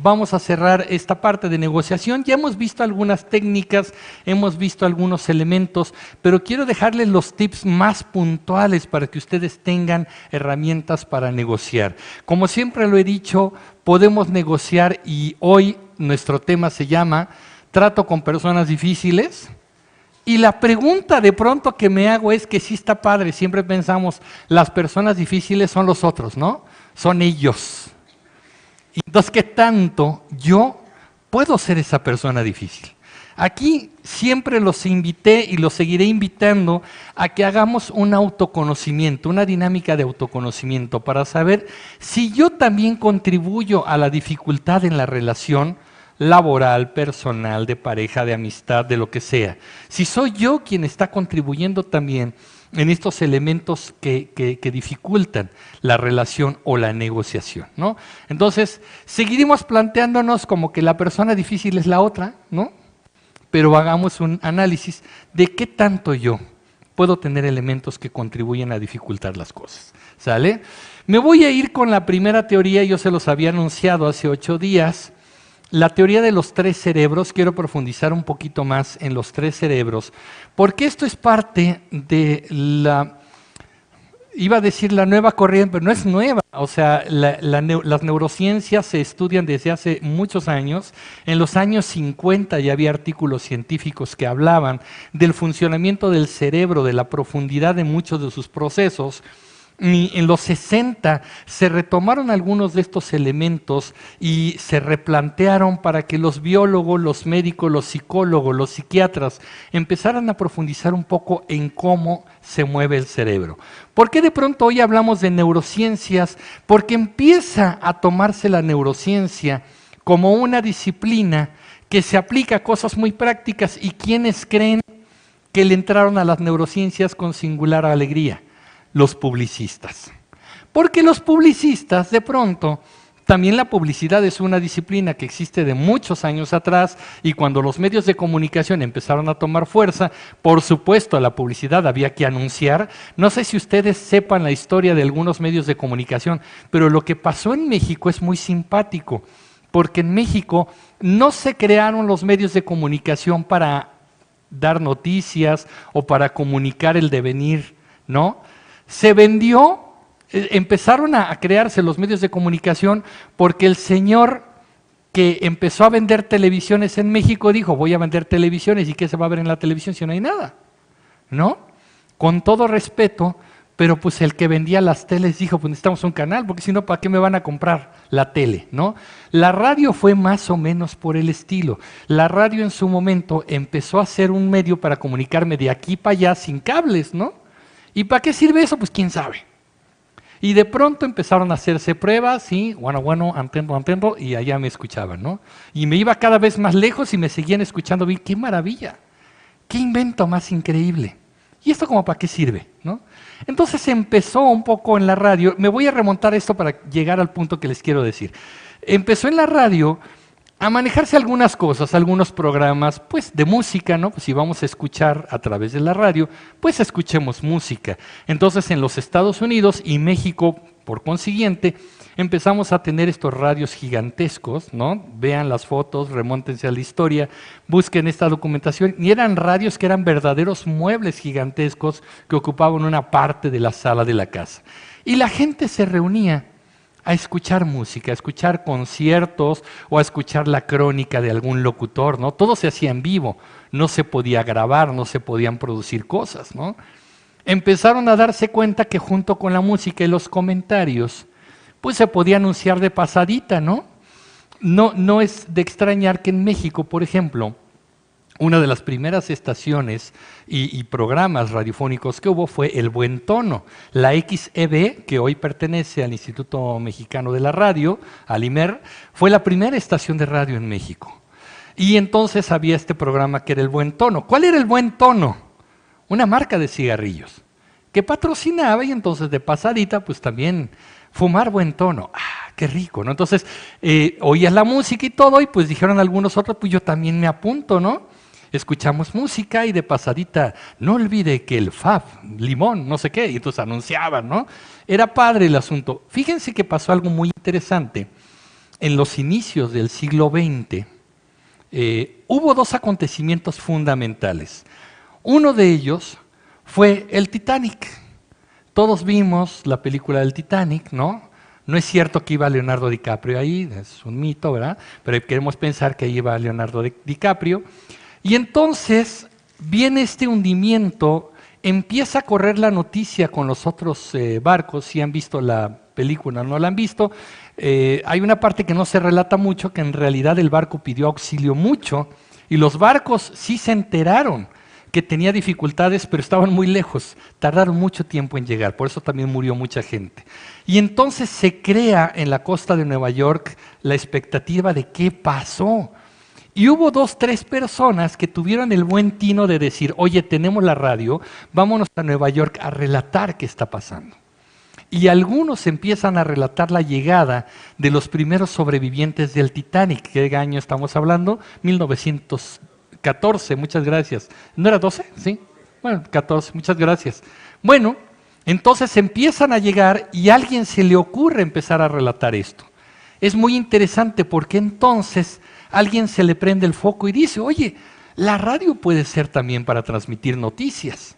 vamos a cerrar esta parte de negociación. Ya hemos visto algunas técnicas, hemos visto algunos elementos, pero quiero dejarles los tips más puntuales para que ustedes tengan herramientas para negociar. Como siempre lo he dicho, podemos negociar y hoy nuestro tema se llama Trato con personas difíciles. Y la pregunta de pronto que me hago es que sí está padre, siempre pensamos, las personas difíciles son los otros, ¿no? Son ellos. Entonces, ¿qué tanto yo puedo ser esa persona difícil? Aquí siempre los invité y los seguiré invitando a que hagamos un autoconocimiento, una dinámica de autoconocimiento para saber si yo también contribuyo a la dificultad en la relación laboral, personal, de pareja, de amistad, de lo que sea. Si soy yo quien está contribuyendo también en estos elementos que dificultan la relación o la negociación, ¿no? Entonces, seguiremos planteándonos como que la persona difícil es la otra, ¿no? Pero hagamos un análisis de qué tanto yo puedo tener elementos que contribuyen a dificultar las cosas, ¿sale? Me voy a ir con la primera teoría, yo se los había anunciado hace 8 días, la teoría de los 3 cerebros. Quiero profundizar un poquito más en los 3 cerebros, porque esto es parte de la, iba a decir la nueva corriente, pero no es nueva. O sea, las neurociencias se estudian desde hace muchos años. En los años 50 ya había artículos científicos que hablaban del funcionamiento del cerebro, de la profundidad de muchos de sus procesos. Y en los 60 se retomaron algunos de estos elementos y se replantearon para que los biólogos, los médicos, los psicólogos, los psiquiatras empezaran a profundizar un poco en cómo se mueve el cerebro. ¿Por qué de pronto hoy hablamos de neurociencias? Porque empieza a tomarse la neurociencia como una disciplina que se aplica a cosas muy prácticas. ¿Y quiénes creen que le entraron a las neurociencias con singular alegría? Los publicistas. Porque los publicistas, de pronto, también la publicidad es una disciplina que existe de muchos años atrás, y cuando los medios de comunicación empezaron a tomar fuerza, por supuesto, la publicidad había que anunciar. No sé si ustedes sepan la historia de algunos medios de comunicación, pero lo que pasó en México es muy simpático, porque en México no se crearon los medios de comunicación para dar noticias o para comunicar el devenir, ¿no? Se vendió, empezaron a crearse los medios de comunicación porque el señor que empezó a vender televisiones en México dijo, voy a vender televisiones, ¿y qué se va a ver en la televisión si no hay nada? ¿No? Con todo respeto, pero pues el que vendía las teles dijo, pues necesitamos un canal, porque si no, ¿para qué me van a comprar la tele? ¿No? La radio fue más o menos por el estilo. La radio en su momento empezó a ser un medio para comunicarme de aquí para allá sin cables, ¿no? ¿Y para qué sirve eso? Pues quién sabe. Y de pronto empezaron a hacerse pruebas, sí, bueno, antendo, y allá me escuchaban, ¿no? Y me iba cada vez más lejos y me seguían escuchando bien. ¡Qué maravilla! ¡Qué invento más increíble! ¿Y esto como para qué sirve? ¿No? Entonces empezó un poco en la radio. Me voy a remontar esto para llegar al punto que les quiero decir. Empezó en la radio a manejarse algunas cosas, algunos programas, pues de música, ¿no? Pues si vamos a escuchar a través de la radio, pues escuchemos música. Entonces en los Estados Unidos y México, por consiguiente, empezamos a tener estos radios gigantescos, ¿no? Vean las fotos, remóntense a la historia, busquen esta documentación, y eran radios que eran verdaderos muebles gigantescos que ocupaban una parte de la sala de la casa. Y la gente se reunía a escuchar música, a escuchar conciertos o a escuchar la crónica de algún locutor, ¿no? Todo se hacía en vivo, no se podía grabar, no se podían producir cosas, ¿no? Empezaron a darse cuenta que junto con la música y los comentarios, pues se podía anunciar de pasadita, ¿no? No es de extrañar que en México, por ejemplo, una de las primeras estaciones y programas radiofónicos que hubo fue El Buen Tono. La XEB, que hoy pertenece al Instituto Mexicano de la Radio, al IMER, fue la primera estación de radio en México. Y entonces había este programa que era El Buen Tono. ¿Cuál era El Buen Tono? Una marca de cigarrillos que patrocinaba, y entonces de pasadita pues también fumar Buen Tono. ¡Ah, qué rico! ¿No? Entonces oías la música y todo, y pues dijeron algunos otros, pues yo también me apunto, ¿no? Escuchamos música y de pasadita, no olvide que el Fab, limón, no sé qué, y entonces anunciaban, ¿no? Era padre el asunto. Fíjense que pasó algo muy interesante. en los inicios del siglo XX, hubo dos acontecimientos fundamentales. Uno de ellos fue el Titanic. Todos vimos la película del Titanic, ¿no? No es cierto que iba Leonardo DiCaprio ahí, es un mito, ¿verdad? Pero queremos pensar que ahí iba Leonardo DiCaprio. Y entonces viene este hundimiento, empieza a correr la noticia con los otros barcos, si han visto la película o no la han visto. Hay una parte que no se relata mucho, que en realidad el barco pidió auxilio mucho, y los barcos sí se enteraron que tenía dificultades, pero estaban muy lejos, tardaron mucho tiempo en llegar, por eso también murió mucha gente. Y entonces se crea en la costa de Nueva York la expectativa de qué pasó. Y hubo 2, 3 personas que tuvieron el buen tino de decir, oye, tenemos la radio, vámonos a Nueva York a relatar qué está pasando. Y algunos empiezan a relatar la llegada de los primeros sobrevivientes del Titanic. ¿Qué año estamos hablando? 1914, muchas gracias. ¿No era 12? Sí. Bueno, 14, muchas gracias. Bueno, entonces empiezan a llegar y a alguien se le ocurre empezar a relatar esto. Es muy interesante porque entonces alguien se le prende el foco y dice, oye, la radio puede ser también para transmitir noticias.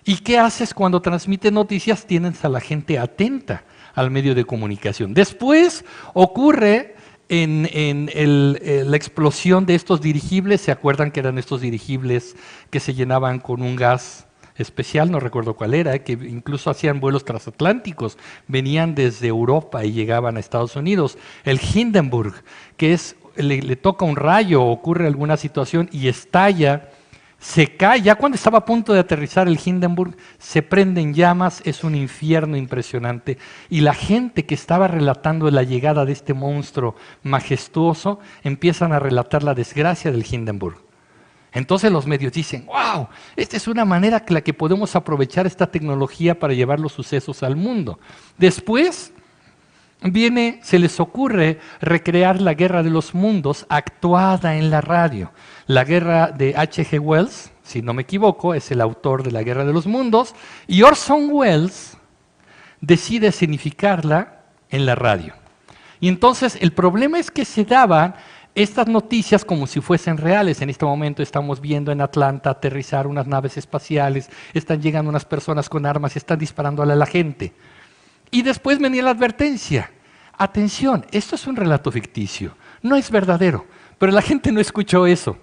¿Y qué haces cuando transmites noticias? Tienes a la gente atenta al medio de comunicación. Después ocurre la explosión de estos dirigibles. ¿Se acuerdan que eran estos dirigibles que se llenaban con un gas especial? No recuerdo cuál era, que incluso hacían vuelos transatlánticos. Venían desde Europa y llegaban a Estados Unidos. El Hindenburg, que le toca un rayo, ocurre alguna situación y estalla. Se cae, ya cuando estaba a punto de aterrizar el Hindenburg, se prende en llamas, es un infierno impresionante. Y la gente que estaba relatando la llegada de este monstruo majestuoso, empiezan a relatar la desgracia del Hindenburg. Entonces los medios dicen, wow, esta es una manera en la que podemos aprovechar esta tecnología para llevar los sucesos al mundo. Después se les ocurre recrear la Guerra de los Mundos actuada en la radio. La guerra de H.G. Wells, si no me equivoco, es el autor de la Guerra de los Mundos, y Orson Welles decide escenificarla en la radio. Y entonces el problema es que se daban estas noticias como si fuesen reales. En este momento estamos viendo en Atlanta aterrizar unas naves espaciales, están llegando unas personas con armas y están disparándole a la gente. Y después venía la advertencia. Atención, esto es un relato ficticio, no es verdadero. Pero la gente no escuchó eso.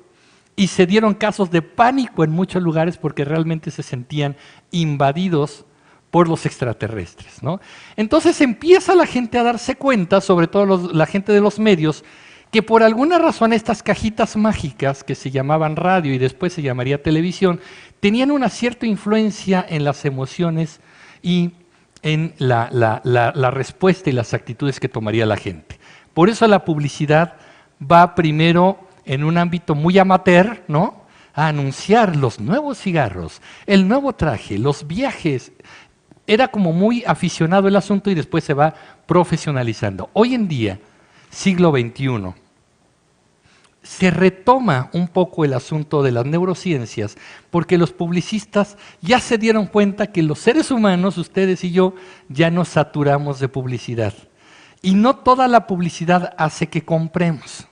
Y se dieron casos de pánico en muchos lugares porque realmente se sentían invadidos por los extraterrestres, ¿no? Entonces empieza la gente a darse cuenta, sobre todo la gente de los medios, que por alguna razón estas cajitas mágicas que se llamaban radio y después se llamaría televisión, tenían una cierta influencia en las emociones y en la respuesta y las actitudes que tomaría la gente. Por eso la publicidad va primero en un ámbito muy amateur, ¿no? A anunciar los nuevos cigarros, el nuevo traje, los viajes. Era como muy aficionado el asunto y después se va profesionalizando. Hoy en día, siglo XXI, se retoma un poco el asunto de las neurociencias porque los publicistas ya se dieron cuenta que los seres humanos, ustedes y yo, ya nos saturamos de publicidad. Y no toda la publicidad hace que compremos.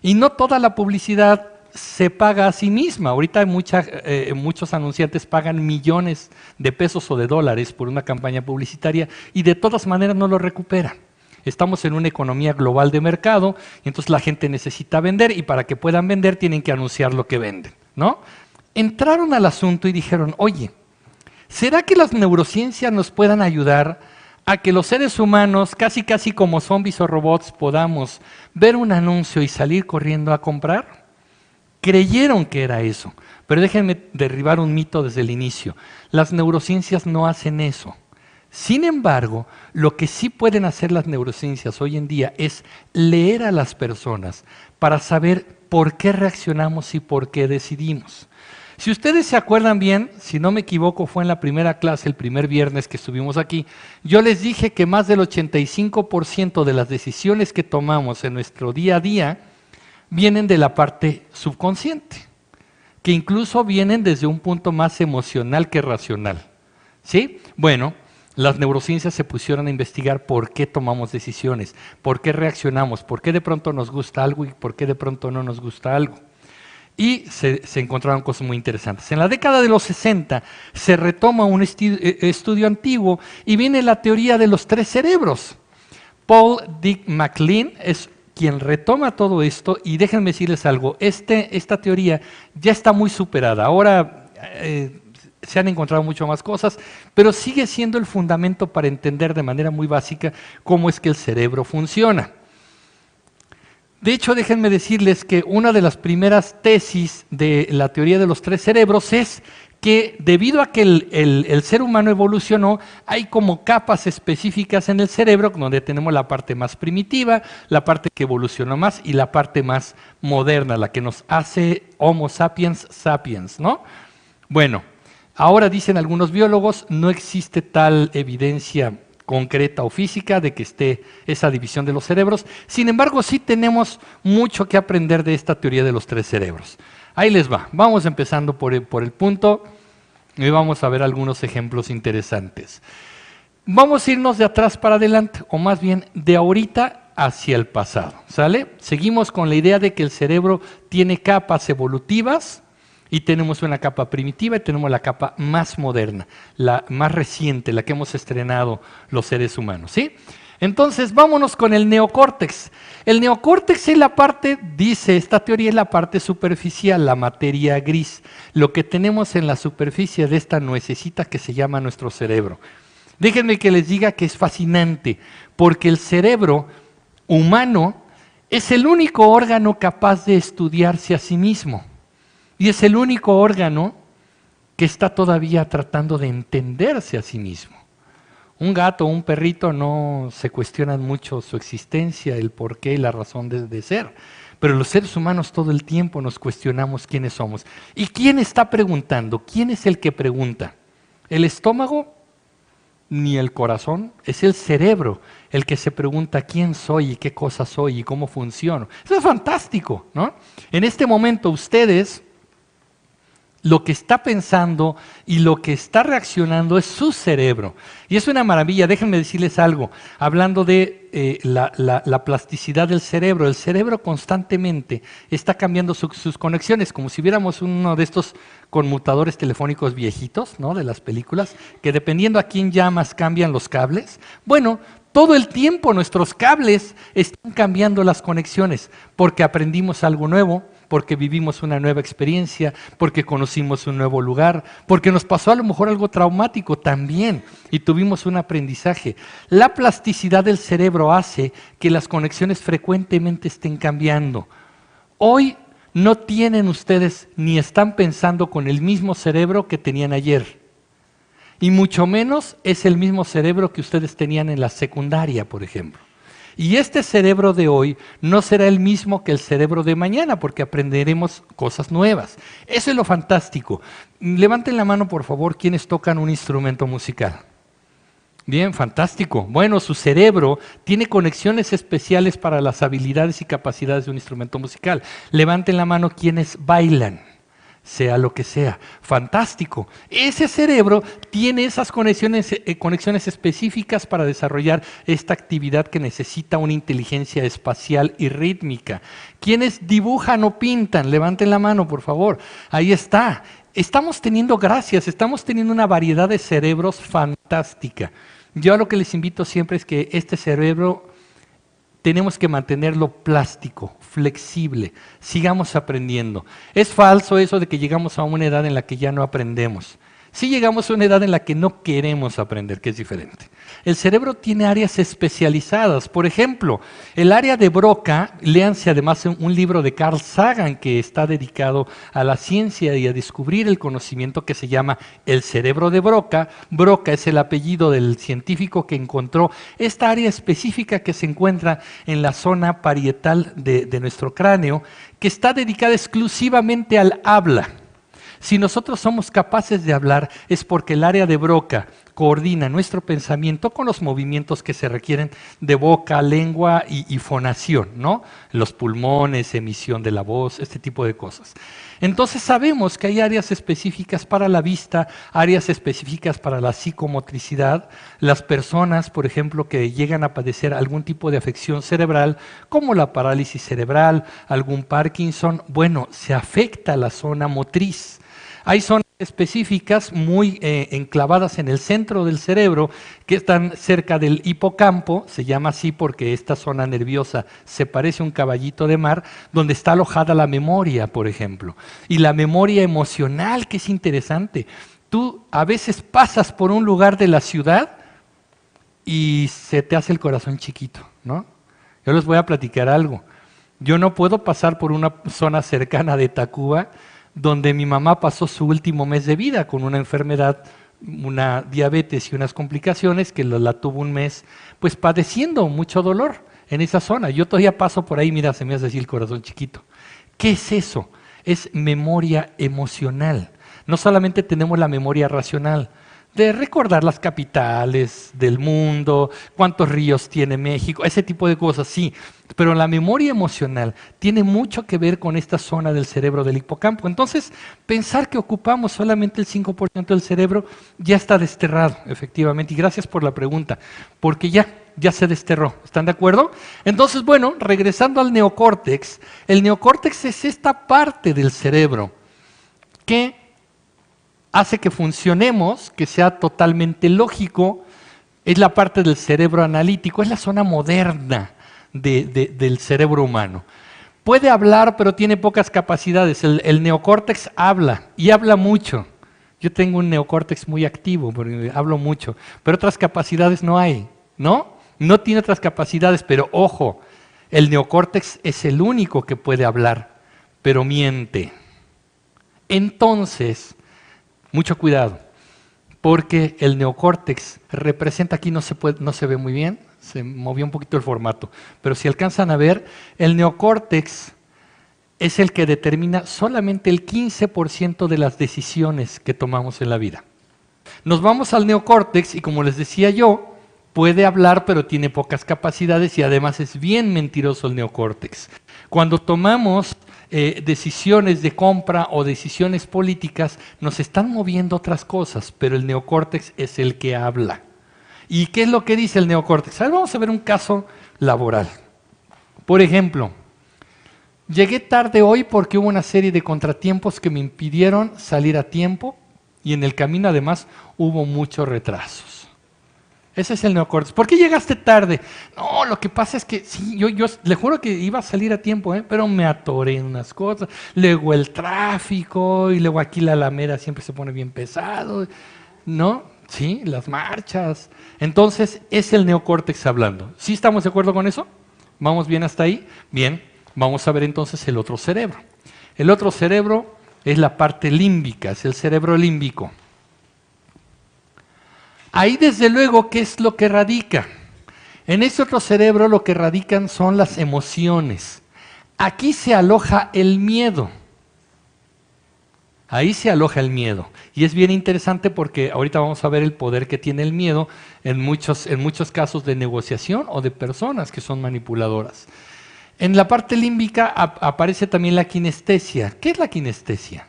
Y no toda la publicidad se paga a sí misma. Ahorita muchos anunciantes pagan millones de pesos o de dólares por una campaña publicitaria y de todas maneras no lo recuperan. Estamos en una economía global de mercado, y entonces la gente necesita vender y para que puedan vender tienen que anunciar lo que venden, ¿no? Entraron al asunto y dijeron, oye, ¿será que las neurociencias nos puedan ayudar a que los seres humanos, casi como zombies o robots, podamos ver un anuncio y salir corriendo a comprar? Creyeron que era eso, pero déjenme derribar un mito desde el inicio. Las neurociencias no hacen eso. Sin embargo, lo que sí pueden hacer las neurociencias hoy en día es leer a las personas para saber por qué reaccionamos y por qué decidimos. Si ustedes se acuerdan bien, si no me equivoco, fue en la primera clase, el primer viernes que estuvimos aquí, yo les dije que más del 85% de las decisiones que tomamos en nuestro día a día vienen de la parte subconsciente, que incluso vienen desde un punto más emocional que racional. ¿Sí? Bueno, las neurociencias se pusieron a investigar por qué tomamos decisiones, por qué reaccionamos, por qué de pronto nos gusta algo y por qué de pronto no nos gusta algo. Y se encontraron cosas muy interesantes. En la década de los 60 se retoma un estudio antiguo y viene la teoría de los tres cerebros. Paul Dick MacLean es quien retoma todo esto y déjenme decirles algo, esta teoría ya está muy superada. Ahora se han encontrado mucho más cosas, pero sigue siendo el fundamento para entender de manera muy básica cómo es que el cerebro funciona. De hecho, déjenme decirles que una de las primeras tesis de la teoría de los tres cerebros es que debido a que el ser humano evolucionó, hay como capas específicas en el cerebro donde tenemos la parte más primitiva, la parte que evolucionó más y la parte más moderna, la que nos hace Homo sapiens sapiens, ¿no? Bueno, ahora dicen algunos biólogos, no existe tal evidencia concreta o física de que esté esa división de los cerebros. Sin embargo, sí tenemos mucho que aprender de esta teoría de los tres cerebros. Ahí les va. Vamos empezando por el punto y vamos a ver algunos ejemplos interesantes. Vamos a irnos de atrás para adelante, o más bien de ahorita hacia el pasado, ¿sale? Seguimos con la idea de que el cerebro tiene capas evolutivas, y tenemos una capa primitiva y tenemos la capa más moderna, la más reciente, la que hemos estrenado los seres humanos, ¿sí? Entonces, vámonos con el neocórtex. El neocórtex es la parte, dice esta teoría, es la parte superficial, la materia gris, lo que tenemos en la superficie de esta nuececita que se llama nuestro cerebro. Déjenme que les diga que es fascinante, porque el cerebro humano es el único órgano capaz de estudiarse a sí mismo. Y es el único órgano que está todavía tratando de entenderse a sí mismo. Un gato o un perrito no se cuestionan mucho su existencia, el porqué y la razón de ser. Pero los seres humanos todo el tiempo nos cuestionamos quiénes somos. ¿Y quién está preguntando? ¿Quién es el que pregunta? ¿El estómago? Ni el corazón. Es el cerebro el que se pregunta quién soy y qué cosa soy y cómo funciono. Eso es fantástico, ¿no? En este momento ustedes, lo que está pensando y lo que está reaccionando es su cerebro. Y es una maravilla, déjenme decirles algo, hablando de la plasticidad del cerebro. El cerebro constantemente está cambiando sus conexiones, como si viéramos uno de estos conmutadores telefónicos viejitos, ¿no?, de las películas, que dependiendo a quién llamas cambian los cables. Bueno, todo el tiempo nuestros cables están cambiando las conexiones, porque aprendimos algo nuevo, porque vivimos una nueva experiencia, porque conocimos un nuevo lugar, porque nos pasó a lo mejor algo traumático también y tuvimos un aprendizaje. La plasticidad del cerebro hace que las conexiones frecuentemente estén cambiando. Hoy no tienen ustedes ni están pensando con el mismo cerebro que tenían ayer. Y mucho menos es el mismo cerebro que ustedes tenían en la secundaria, por ejemplo. Y este cerebro de hoy no será el mismo que el cerebro de mañana, porque aprenderemos cosas nuevas. Eso es lo fantástico. Levanten la mano, por favor, quienes tocan un instrumento musical. Bien, fantástico. Bueno, su cerebro tiene conexiones especiales para las habilidades y capacidades de un instrumento musical. Levanten la mano quienes bailan, sea lo que sea. Fantástico. Ese cerebro tiene esas conexiones específicas para desarrollar esta actividad que necesita una inteligencia espacial y rítmica. ¿Quiénes dibujan o pintan? Levanten la mano, por favor. Ahí está. Estamos teniendo una variedad de cerebros fantástica. Yo a lo que les invito siempre es que este cerebro tenemos que mantenerlo plástico, flexible, sigamos aprendiendo. Es falso eso de que llegamos a una edad en la que ya no aprendemos. Sí llegamos a una edad en la que no queremos aprender, que es diferente. El cerebro tiene áreas especializadas. Por ejemplo, el área de Broca, léanse además un libro de Carl Sagan que está dedicado a la ciencia y a descubrir el conocimiento que se llama el cerebro de Broca. Broca es el apellido del científico que encontró esta área específica que se encuentra en la zona parietal de nuestro cráneo, que está dedicada exclusivamente al habla. Si nosotros somos capaces de hablar es porque el área de Broca coordina nuestro pensamiento con los movimientos que se requieren de boca, lengua y fonación, ¿no? Los pulmones, emisión de la voz, este tipo de cosas. Entonces sabemos que hay áreas específicas para la vista, áreas específicas para la psicomotricidad. Las personas, por ejemplo, que llegan a padecer algún tipo de afección cerebral, como la parálisis cerebral, algún Parkinson, bueno, se afecta la zona motriz. Hay zonas específicas muy enclavadas en el centro del cerebro que están cerca del hipocampo, se llama así porque esta zona nerviosa se parece a un caballito de mar, donde está alojada la memoria, por ejemplo. Y la memoria emocional, que es interesante. Tú a veces pasas por un lugar de la ciudad y se te hace el corazón chiquito, ¿no? Yo les voy a platicar algo. Yo no puedo pasar por una zona cercana de Tacuba donde mi mamá pasó su último mes de vida con una enfermedad, una diabetes y unas complicaciones que la tuvo un mes, pues padeciendo mucho dolor en esa zona. Yo todavía paso por ahí, mira, se me hace así el corazón chiquito. ¿Qué es eso? Es memoria emocional. No solamente tenemos la memoria racional, de recordar las capitales del mundo, cuántos ríos tiene México, ese tipo de cosas, sí. Pero la memoria emocional tiene mucho que ver con esta zona del cerebro del hipocampo. Entonces, pensar que ocupamos solamente el 5% del cerebro ya está desterrado, efectivamente. Y gracias por la pregunta, porque ya se desterró. ¿Están de acuerdo? Entonces, bueno, regresando al neocórtex, el neocórtex es esta parte del cerebro que hace que funcionemos, que sea totalmente lógico, es la parte del cerebro analítico, es la zona moderna del cerebro humano. Puede hablar, pero tiene pocas capacidades. El neocórtex habla, y habla mucho. Yo tengo un neocórtex muy activo, porque hablo mucho, pero otras capacidades no hay, ¿no? No tiene otras capacidades, pero ojo, el neocórtex es el único que puede hablar, pero miente. Entonces, mucho cuidado, porque el neocórtex representa, aquí no se ve muy bien, se movió un poquito el formato, pero si alcanzan a ver, el neocórtex es el que determina solamente el 15% de las decisiones que tomamos en la vida. Nos vamos al neocórtex y como les decía yo, puede hablar pero tiene pocas capacidades y además es bien mentiroso el neocórtex. Cuando tomamos decisiones de compra o decisiones políticas, nos están moviendo otras cosas, pero el neocórtex es el que habla. ¿Y qué es lo que dice el neocórtex? Ahora vamos a ver un caso laboral. Por ejemplo, llegué tarde hoy porque hubo una serie de contratiempos que me impidieron salir a tiempo y en el camino además hubo muchos retrasos. Ese es el neocórtex. ¿Por qué llegaste tarde? No, lo que pasa es que sí, yo le juro que iba a salir a tiempo, pero me atoré en unas cosas. Luego el tráfico y luego aquí la Alameda siempre se pone bien pesado, ¿no? Sí, las marchas. Entonces es el neocórtex hablando. ¿Sí estamos de acuerdo con eso? ¿Vamos bien hasta ahí? Bien, vamos a ver entonces el otro cerebro. El otro cerebro es la parte límbica, es el cerebro límbico. Ahí desde luego, ¿qué es lo que radica? En ese otro cerebro lo que radican son las emociones. Aquí se aloja el miedo. Ahí se aloja el miedo. Y es bien interesante porque ahorita vamos a ver el poder que tiene el miedo en muchos casos de negociación o de personas que son manipuladoras. En la parte límbica aparece también la kinestesia. ¿Qué es la kinestesia?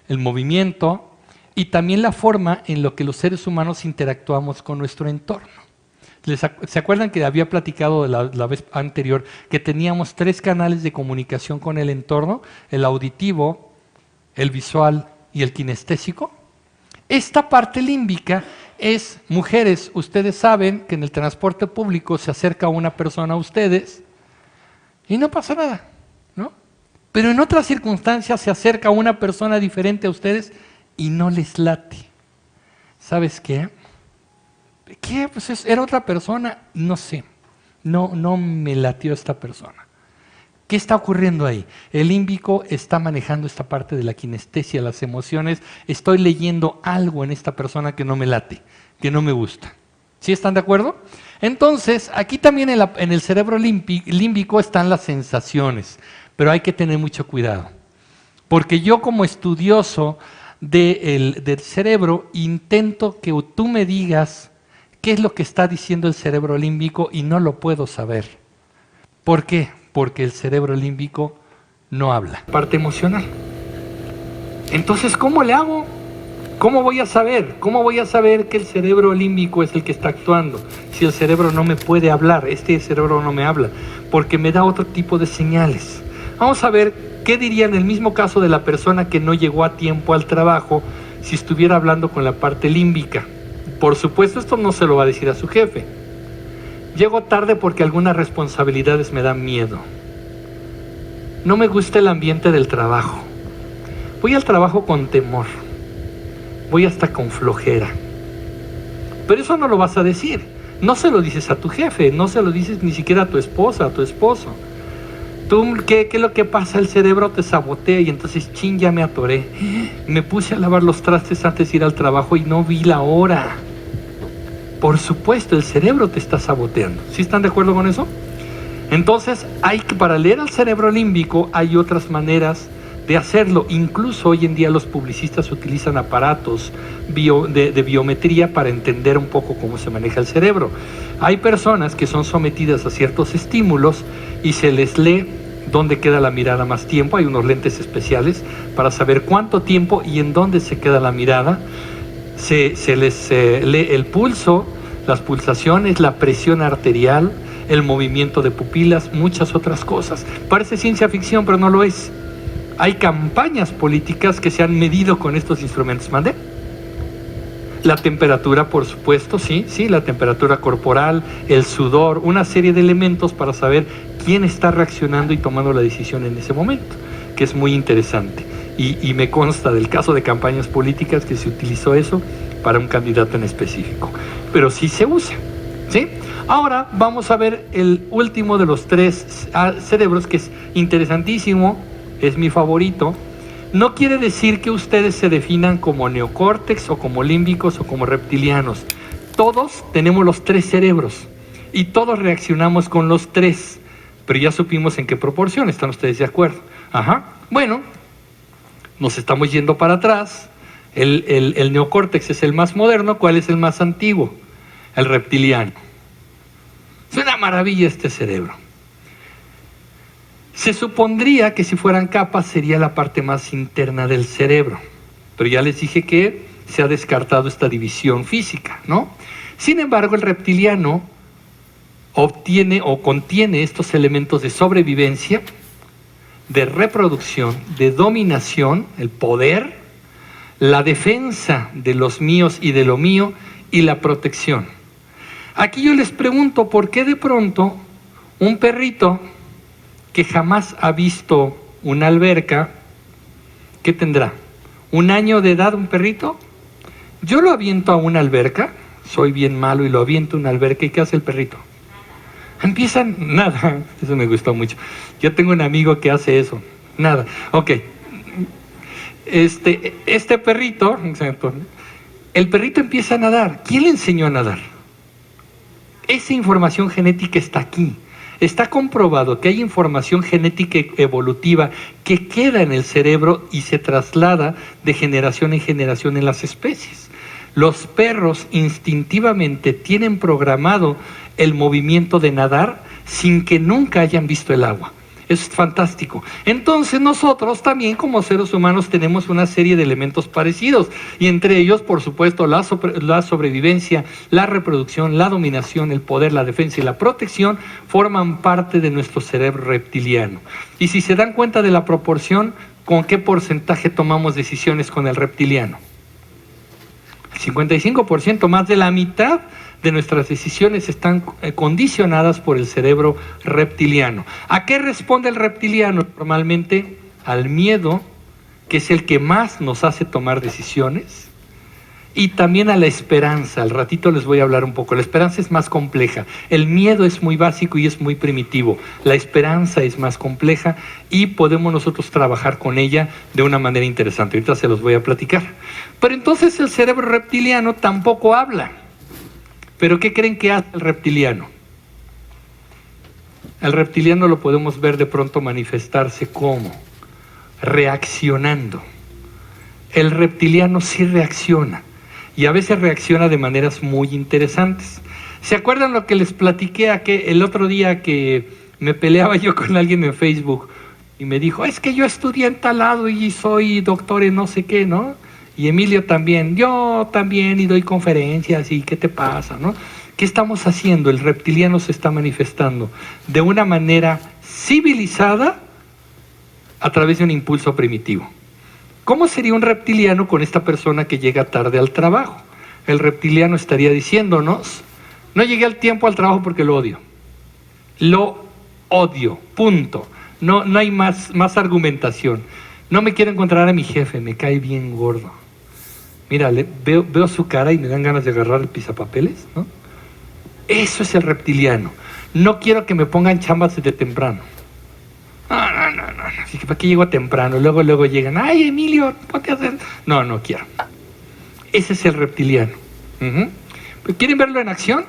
El movimiento y también la forma en la que los seres humanos interactuamos con nuestro entorno. ¿Se acuerdan que había platicado la vez anterior que teníamos 3 canales de comunicación con el entorno? El auditivo, el visual y el kinestésico. Esta parte límbica es, mujeres, ustedes saben que en el transporte público se acerca una persona a ustedes y no pasa nada, ¿no? Pero en otras circunstancias se acerca una persona diferente a ustedes y no les late. ¿Sabes qué? ¿Qué? Pues era otra persona, no sé. No me latió esta persona. ¿Qué está ocurriendo ahí? El límbico está manejando esta parte de la kinestesia, las emociones. Estoy leyendo algo en esta persona que no me late, que no me gusta. ¿Sí están de acuerdo? Entonces, aquí también en el cerebro límbico están las sensaciones, pero hay que tener mucho cuidado. Porque yo como estudioso del cerebro intento que tú me digas qué es lo que está diciendo el cerebro límbico y no lo puedo saber. ¿Por qué? Porque el cerebro límbico no habla. Parte emocional. Entonces, ¿cómo le hago? ¿Cómo voy a saber? ¿Cómo voy a saber que el cerebro límbico es el que está actuando? Si el cerebro no me puede hablar, este cerebro no me habla, porque me da otro tipo de señales. Vamos a ver qué diría en el mismo caso de la persona que no llegó a tiempo al trabajo si estuviera hablando con la parte límbica. Por supuesto, esto no se lo va a decir a su jefe. Llego tarde porque algunas responsabilidades me dan miedo. No me gusta el ambiente del trabajo. Voy al trabajo con temor. Voy hasta con flojera. Pero eso no lo vas a decir. No se lo dices a tu jefe, no se lo dices ni siquiera a tu esposa, a tu esposo. Tú, ¿qué es lo que pasa? El cerebro te sabotea y entonces, chin, ya me atoré. Me puse a lavar los trastes antes de ir al trabajo y no vi la hora. Por supuesto, el cerebro te está saboteando. ¿Sí están de acuerdo con eso? Entonces, para leer al cerebro límbico hay otras maneras de hacerlo. Incluso hoy en día los publicistas utilizan aparatos de biometría para entender un poco cómo se maneja el cerebro. Hay personas que son sometidas a ciertos estímulos y se les lee dónde queda la mirada más tiempo. Hay unos lentes especiales para saber cuánto tiempo y en dónde se queda la mirada. Se les lee el pulso, las pulsaciones, la presión arterial, el movimiento de pupilas, muchas otras cosas. Parece ciencia ficción, pero no lo es. Hay campañas políticas que se han medido con estos instrumentos. ¿Mande? La temperatura, por supuesto, sí, la temperatura corporal, el sudor, una serie de elementos para saber quién está reaccionando y tomando la decisión en ese momento, que es muy interesante. Y me consta del caso de campañas políticas que se utilizó eso para un candidato en específico. Pero sí se usa, ¿sí? Ahora vamos a ver el último de los tres cerebros, que es interesantísimo, es mi favorito. No quiere decir que ustedes se definan como neocórtex o como límbicos o como reptilianos. Todos tenemos los tres cerebros y todos reaccionamos con los tres, pero ya supimos en qué proporción. ¿Están ustedes de acuerdo? Ajá. Bueno, nos estamos yendo para atrás. El neocórtex es el más moderno. ¿Cuál es el más antiguo? El reptiliano. Es una maravilla este cerebro. Se supondría que si fueran capas sería la parte más interna del cerebro, pero ya les dije que se ha descartado esta división física, ¿no? Sin embargo, el reptiliano obtiene o contiene estos elementos de sobrevivencia, de reproducción, de dominación, el poder, la defensa de los míos y de lo mío y la protección. Aquí yo les pregunto, ¿por qué de pronto un perrito que jamás ha visto una alberca, ¿qué tendrá? ¿Un año de edad un perrito? Yo lo aviento a una alberca, soy bien malo y lo aviento a una alberca, ¿y qué hace el perrito? Empiezan, nada, eso me gustó mucho. Yo tengo un amigo que hace eso, nada, ok. Este perrito, el perrito empieza a nadar. ¿Quién le enseñó a nadar? Esa información genética está aquí. Está comprobado que hay información genética evolutiva que queda en el cerebro y se traslada de generación en generación en las especies. Los perros instintivamente tienen programado el movimiento de nadar sin que nunca hayan visto el agua. Es fantástico. Entonces nosotros también como seres humanos tenemos una serie de elementos parecidos y entre ellos, por supuesto, la sobrevivencia, la reproducción, la dominación, el poder, la defensa y la protección forman parte de nuestro cerebro reptiliano. Y si se dan cuenta de la proporción, ¿con qué porcentaje tomamos decisiones con el reptiliano? El 55%, más de la mitad de nuestras decisiones están condicionadas por el cerebro reptiliano. ¿A qué responde el reptiliano? Normalmente al miedo, que es el que más nos hace tomar decisiones, y también a la esperanza. Al ratito les voy a hablar un poco. La esperanza es más compleja. El miedo es muy básico y es muy primitivo. La esperanza es más compleja y podemos nosotros trabajar con ella de una manera interesante. Ahorita se los voy a platicar. Pero entonces el cerebro reptiliano tampoco habla. ¿Pero qué creen que hace el reptiliano? El reptiliano lo podemos ver de pronto manifestarse como reaccionando. El reptiliano sí reacciona, y a veces reacciona de maneras muy interesantes. ¿Se acuerdan lo que les platiqué el otro día que me peleaba yo con alguien en Facebook y me dijo, es que yo estudié en tal lado y soy doctor en no sé qué, ¿no? Y Emilio también, yo también, y doy conferencias, y ¿qué te pasa, no? ¿Qué estamos haciendo? El reptiliano se está manifestando de una manera civilizada a través de un impulso primitivo. ¿Cómo sería un reptiliano con esta persona que llega tarde al trabajo? El reptiliano estaría diciéndonos, no llegué al tiempo al trabajo porque lo odio. Lo odio, punto. No hay más argumentación. No me quiero encontrar a mi jefe, me cae bien gordo. Mira, veo su cara y me dan ganas de agarrar el pisapapeles, ¿no? Eso es el reptiliano. No quiero que me pongan chambas desde temprano. No. Así que ¿para qué llego temprano? Luego llegan, ay, Emilio, ponte a hacer. No quiero. Ese es el reptiliano. ¿Quieren verlo en acción?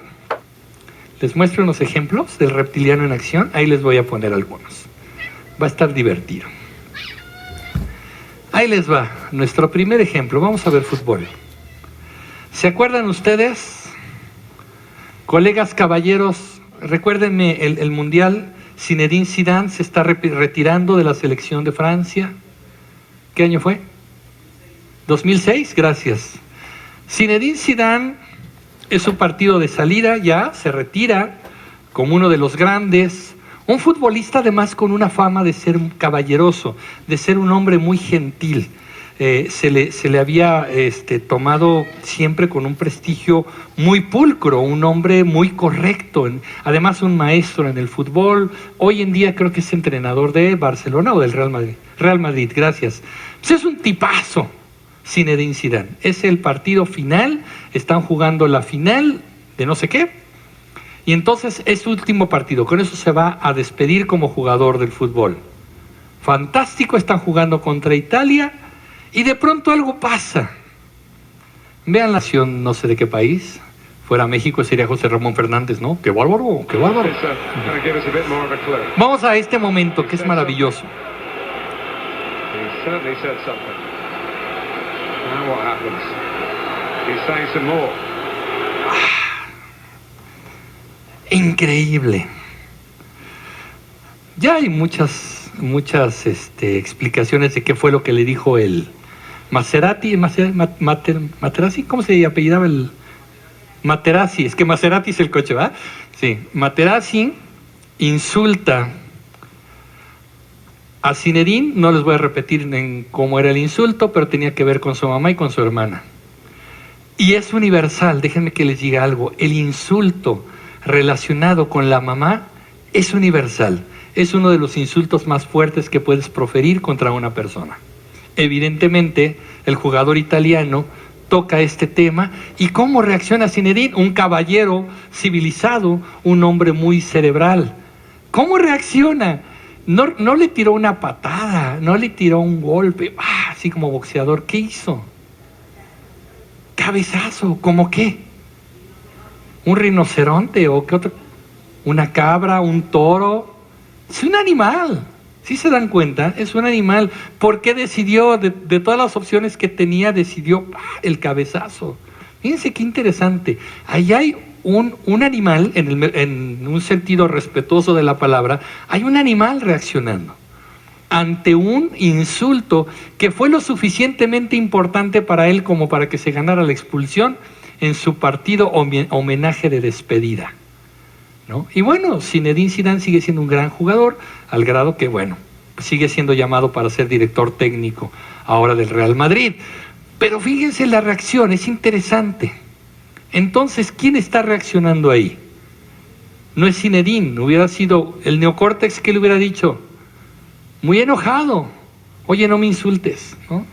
Les muestro unos ejemplos del reptiliano en acción. Ahí les voy a poner algunos. Va a estar divertido. Ahí les va, nuestro primer ejemplo. Vamos a ver fútbol. ¿Se acuerdan ustedes? Colegas caballeros, recuérdenme el Mundial. Zinedine Zidane se está retirando de la selección de Francia. ¿Qué año fue? 2006, gracias. Zinedine Zidane es su partido de salida, ya se retira como uno de los grandes. Un futbolista además con una fama de ser caballeroso, de ser un hombre muy gentil. Se le había tomado siempre con un prestigio muy pulcro, un hombre muy correcto, además un maestro en el fútbol. Hoy en día creo que es entrenador de Barcelona o del Real Madrid. Real Madrid, gracias. Pues es un tipazo, Zinedine Zidane. Es el partido final, están jugando la final de no sé qué, y entonces es su último partido, con eso se va a despedir como jugador del fútbol. Fantástico, están jugando contra Italia y de pronto algo pasa. Vean la nación, no sé de qué país, fuera México sería José Ramón Fernández, ¿no? ¡Qué bárbaro, qué bárbaro! Vamos a este momento que es maravilloso. Increíble. Ya hay muchas explicaciones de qué fue lo que le dijo el Materazzi, ¿cómo se apellidaba el Materazzi? Es que Maserati es el coche, ¿va? Sí, Materazzi insulta a Zinedine, no les voy a repetir en cómo era el insulto, pero tenía que ver con su mamá y con su hermana. Y es universal, déjenme que les diga algo, el insulto relacionado con la mamá es universal, es uno de los insultos más fuertes que puedes proferir contra una persona. Evidentemente, el jugador italiano toca este tema, y ¿cómo reacciona Zinedine? Un caballero civilizado, un hombre muy cerebral. ¿Cómo reacciona? No le tiró una patada, no le tiró un golpe, así como boxeador. ¿Qué hizo? Cabezazo, ¿cómo qué? ¿Un rinoceronte o qué otro? ¿Una cabra, un toro? Es un animal. ¿Sí se dan cuenta? Es un animal. ¿Por qué decidió, de todas las opciones que tenía, decidió el cabezazo? Fíjense qué interesante. Ahí hay un animal, en un sentido respetuoso de la palabra, hay un animal reaccionando ante un insulto que fue lo suficientemente importante para él como para que se ganara la expulsión en su partido homenaje de despedida, ¿no? Y bueno, Zinedine Zidane sigue siendo un gran jugador, al grado que, bueno, sigue siendo llamado para ser director técnico ahora del Real Madrid. Pero fíjense la reacción, es interesante. Entonces, ¿quién está reaccionando ahí? No es Zinedine, hubiera sido el neocórtex. ¿Qué le hubiera dicho? Muy enojado. Oye, no me insultes, ¿no?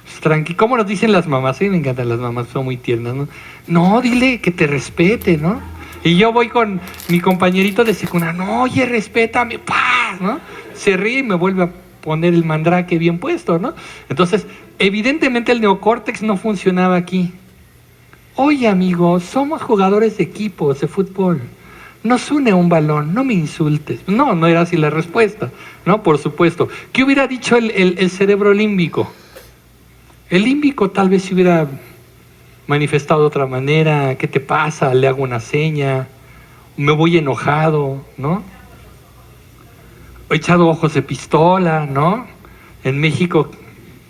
Pues, tranquilo. ¿Cómo nos dicen las mamás? A mí me encantan las mamás, son muy tiernas, ¿no? No, dile que te respete, ¿no? Y yo voy con mi compañerito de secundaria, no, oye, respétame, ¡pah! ¿No? Se ríe y me vuelve a poner el mandrake bien puesto, ¿no? Entonces, evidentemente el neocórtex no funcionaba aquí. Oye, amigo, somos jugadores de equipos de fútbol. nos une un balón, no me insultes. No, no era así la respuesta, ¿no? Por supuesto. ¿Qué hubiera dicho el cerebro límbico? El límbico tal vez se hubiera manifestado de otra manera. ¿Qué te pasa? Le hago una seña, me voy enojado, ¿no? He echado ojos de pistola, ¿no? En México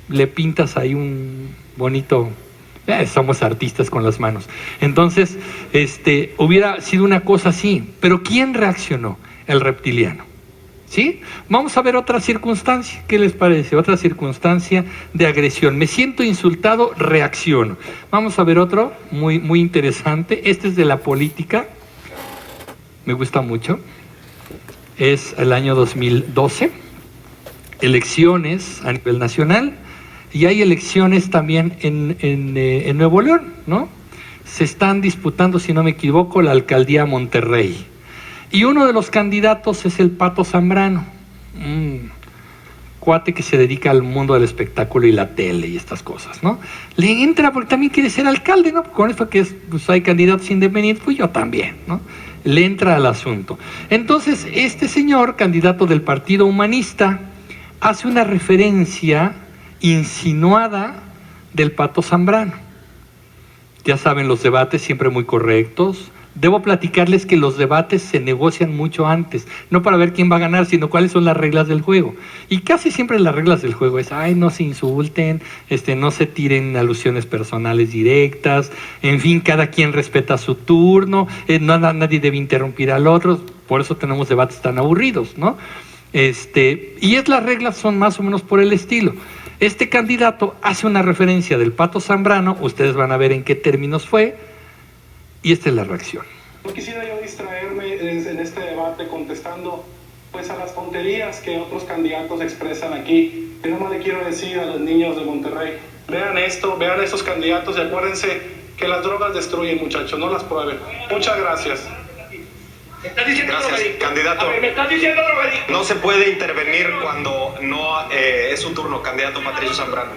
le pintas ahí un bonito... somos artistas con las manos. Entonces, hubiera sido una cosa así. Pero ¿quién reaccionó? El reptiliano. ¿Sí? Vamos a ver otra circunstancia. ¿Qué les parece? Otra circunstancia de agresión. Me siento insultado, reacciono. Vamos a ver otro muy, muy interesante. Este es de la política. Me gusta mucho. Es el año 2012. Elecciones a nivel nacional. Y hay elecciones también en Nuevo León, ¿no? Se están disputando, si no me equivoco, la alcaldía de Monterrey. Y uno de los candidatos es el Pato Zambrano, cuate que se dedica al mundo del espectáculo y la tele y estas cosas, ¿no? Le entra porque también quiere ser alcalde, ¿no? Con esto que pues hay candidatos independientes, pues yo también, ¿no? Le entra al asunto. Entonces, este señor, candidato del Partido Humanista, hace una referencia insinuada del Pato Zambrano. Ya saben, los debates siempre muy correctos. Debo platicarles que los debates se negocian mucho antes, no para ver quién va a ganar, sino cuáles son las reglas del juego. Y casi siempre las reglas del juego es, ay, no se insulten, no se tiren alusiones personales directas, en fin, cada quien respeta su turno, nadie debe interrumpir al otro, por eso tenemos debates tan aburridos, ¿no? Y las reglas son más o menos por el estilo. Este candidato hace una referencia del Pato Zambrano, ustedes van a ver en qué términos fue, y esta es la reacción. No quisiera yo distraerme en este debate contestando pues a las tonterías que otros candidatos expresan aquí. Yo nomás le quiero decir a los niños de Monterrey, vean esto, vean estos candidatos y acuérdense que las drogas destruyen, muchachos, no las prueben. Muchas gracias. Gracias, candidato. ¿Me estás diciendo drogadicto? No se puede intervenir cuando no es su turno, candidato Patricio Zambrano.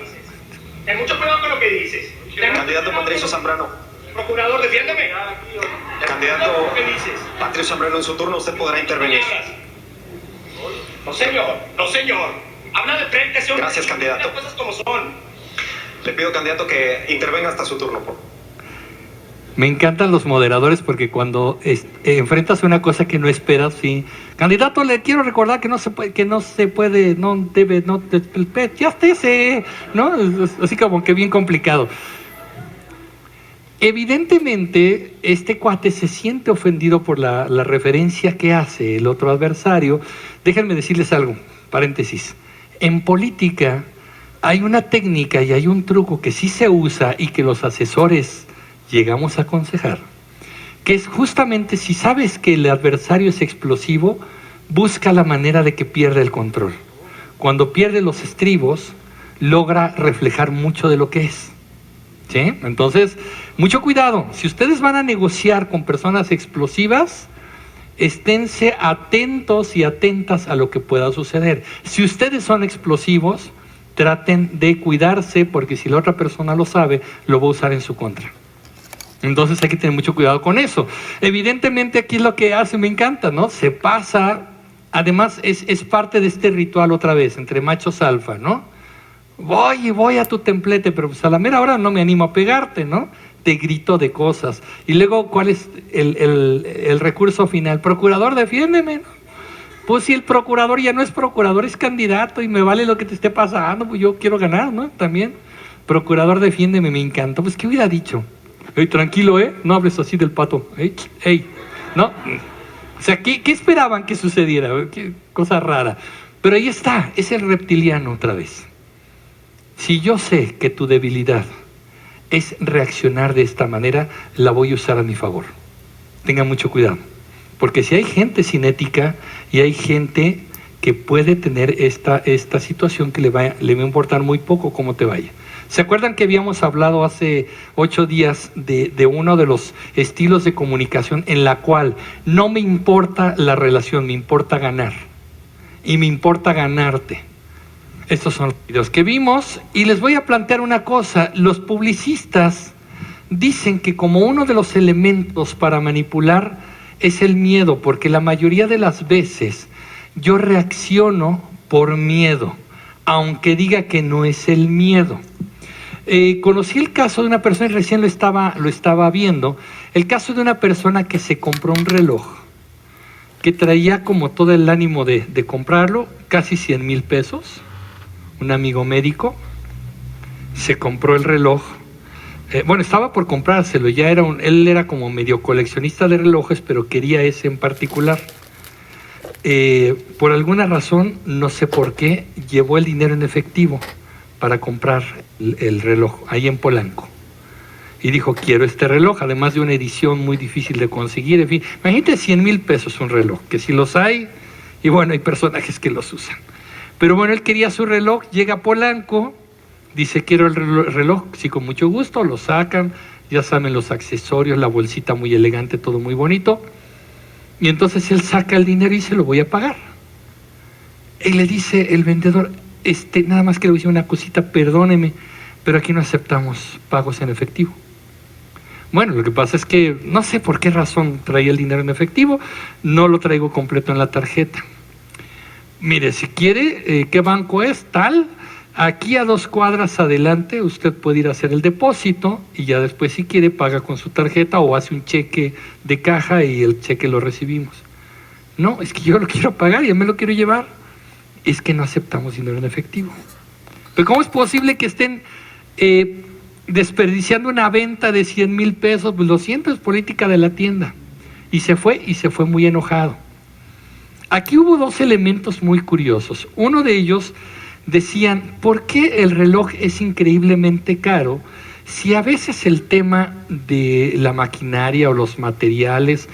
Ten mucho cuidado con lo que dices. Candidato Patricio Zambrano. Procurador, defiéndeme. Candidato ¿Qué dices? Patricio Zambrano, en su turno usted podrá intervenir. No, señor. No, señor. Habla de frente, señor. Gracias, candidato. Las cosas como son. Le pido, candidato, que intervenga hasta su turno. Me encantan los moderadores porque cuando enfrentas una cosa que no esperas, sí. Candidato, le quiero recordar que no se puede, ya esté, ¿no? Así como que bien complicado. Evidentemente, este cuate se siente ofendido por la referencia que hace el otro adversario. Déjenme decirles algo, paréntesis. En política hay una técnica y hay un truco que sí se usa y que los asesores llegamos a aconsejar, que es justamente si sabes que el adversario es explosivo, busca la manera de que pierda el control. Cuando pierde los estribos, logra reflejar mucho de lo que es. ¿Sí? Entonces, mucho cuidado. Si ustedes van a negociar con personas explosivas, esténse atentos y atentas a lo que pueda suceder. Si ustedes son explosivos, traten de cuidarse, porque si la otra persona lo sabe, lo va a usar en su contra. Entonces hay que tener mucho cuidado con eso. Evidentemente aquí es lo que hace, me encanta, ¿no? Se pasa, además es parte de este ritual otra vez, entre machos alfa, ¿no? Voy a tu templete, pero pues a la mera hora no me animo a pegarte, ¿no? Te grito de cosas. Y luego, ¿cuál es el recurso final? Procurador, defiéndeme, ¿no? Pues si el procurador ya no es procurador, es candidato y me vale lo que te esté pasando, pues yo quiero ganar, ¿no? También. Procurador, defiéndeme, me encanta. Pues, ¿qué hubiera dicho? Ey, tranquilo, no hables así del Pato. Ey, ¿no? O sea, ¿qué esperaban que sucediera? Qué cosa rara. Pero ahí está, es el reptiliano otra vez. Si yo sé que tu debilidad es reaccionar de esta manera, la voy a usar a mi favor. Tengan mucho cuidado. Porque si hay gente sin ética y hay gente que puede tener esta situación que le va a importar muy poco cómo te vaya. ¿Se acuerdan que habíamos hablado hace 8 días de uno de los estilos de comunicación en la cual no me importa la relación, me importa ganar? Y me importa ganarte. Estos son los videos que vimos y les voy a plantear una cosa. Los publicistas dicen que como uno de los elementos para manipular es el miedo, porque la mayoría de las veces yo reacciono por miedo, aunque diga que no es el miedo. Conocí el caso de una persona, y recién lo estaba viendo, el caso de una persona que se compró un reloj, que traía como todo el ánimo de comprarlo, casi 100,000 pesos, un amigo médico, se compró el reloj, bueno, estaba por comprárselo, él era como medio coleccionista de relojes, pero quería ese en particular. Por alguna razón, no sé por qué, llevó el dinero en efectivo para comprar el reloj, ahí en Polanco. Y dijo, quiero este reloj, además de una edición muy difícil de conseguir, en fin. Imagínate 100,000 pesos un reloj, que si los hay, y bueno, hay personajes que los usan. Pero bueno, él quería su reloj, llega a Polanco, dice, quiero el reloj, sí, con mucho gusto, lo sacan, ya saben, los accesorios, la bolsita muy elegante, todo muy bonito. Y entonces él saca el dinero y se lo voy a pagar. Y le dice el vendedor, nada más que le voy a decir una cosita, perdóneme, pero aquí no aceptamos pagos en efectivo. Bueno, lo que pasa es que no sé por qué razón traía el dinero en efectivo, no lo traigo completo en la tarjeta. Mire, si quiere, ¿qué banco es? Tal, aquí a 2 cuadras adelante usted puede ir a hacer el depósito y ya después si quiere paga con su tarjeta o hace un cheque de caja y el cheque lo recibimos. No, es que yo lo quiero pagar, ya me lo quiero llevar. Es que no aceptamos dinero en efectivo. Pero ¿cómo es posible que estén desperdiciando una venta de 100,000 pesos? Pues lo siento, es política de la tienda. Y se fue muy enojado. Aquí hubo 2 elementos muy curiosos. Uno de ellos decían, ¿por qué el reloj es increíblemente caro si a veces el tema de la maquinaria o los materiales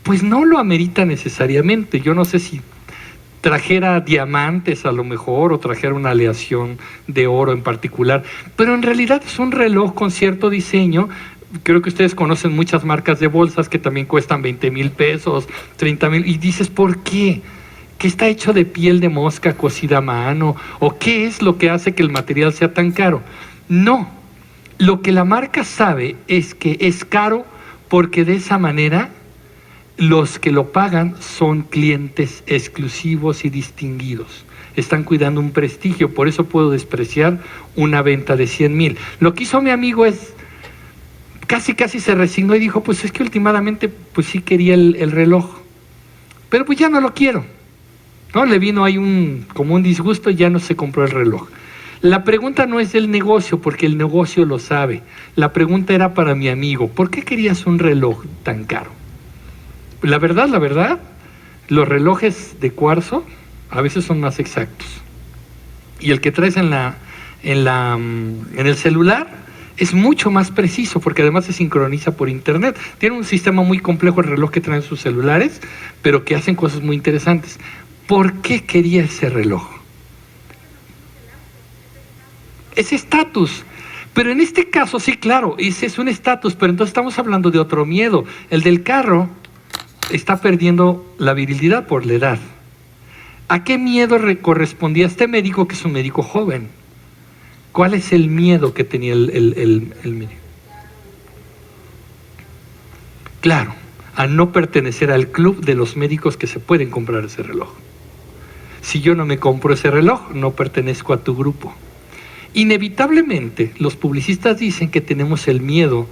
pues no lo amerita necesariamente? Yo no sé si trajera diamantes a lo mejor o trajera una aleación de oro en particular, pero en realidad es un reloj con cierto diseño. Creo que ustedes conocen muchas marcas de bolsas que también cuestan 20,000 pesos, 30,000, y dices, ¿por qué? ¿Qué está hecho de piel de mosca cocida a mano? ¿O qué es lo que hace que el material sea tan caro? No, lo que la marca sabe es que es caro porque de esa manera los que lo pagan son clientes exclusivos y distinguidos. Están cuidando un prestigio, por eso puedo despreciar una venta de 100,000. Lo que hizo mi amigo es, casi se resignó y dijo, pues es que últimamente pues sí quería el reloj, pero pues ya no lo quiero. ¿No? Le vino ahí como un disgusto y ya no se compró el reloj. La pregunta no es del negocio, porque el negocio lo sabe. La pregunta era para mi amigo, ¿por qué querías un reloj tan caro? La verdad, los relojes de cuarzo a veces son más exactos. Y el que traes en el celular es mucho más preciso, porque además se sincroniza por internet. Tiene un sistema muy complejo el reloj que traen sus celulares, pero que hacen cosas muy interesantes. ¿Por qué quería ese reloj? Es estatus. Pero en este caso, sí, claro, ese es un estatus, pero entonces estamos hablando de otro miedo. El del carro está perdiendo la virilidad por la edad. ¿A qué miedo correspondía este médico, que es un médico joven? ¿Cuál es el miedo que tenía el médico? Claro, a no pertenecer al club de los médicos que se pueden comprar ese reloj. Si yo no me compro ese reloj, no pertenezco a tu grupo. Inevitablemente, los publicistas dicen que tenemos el miedo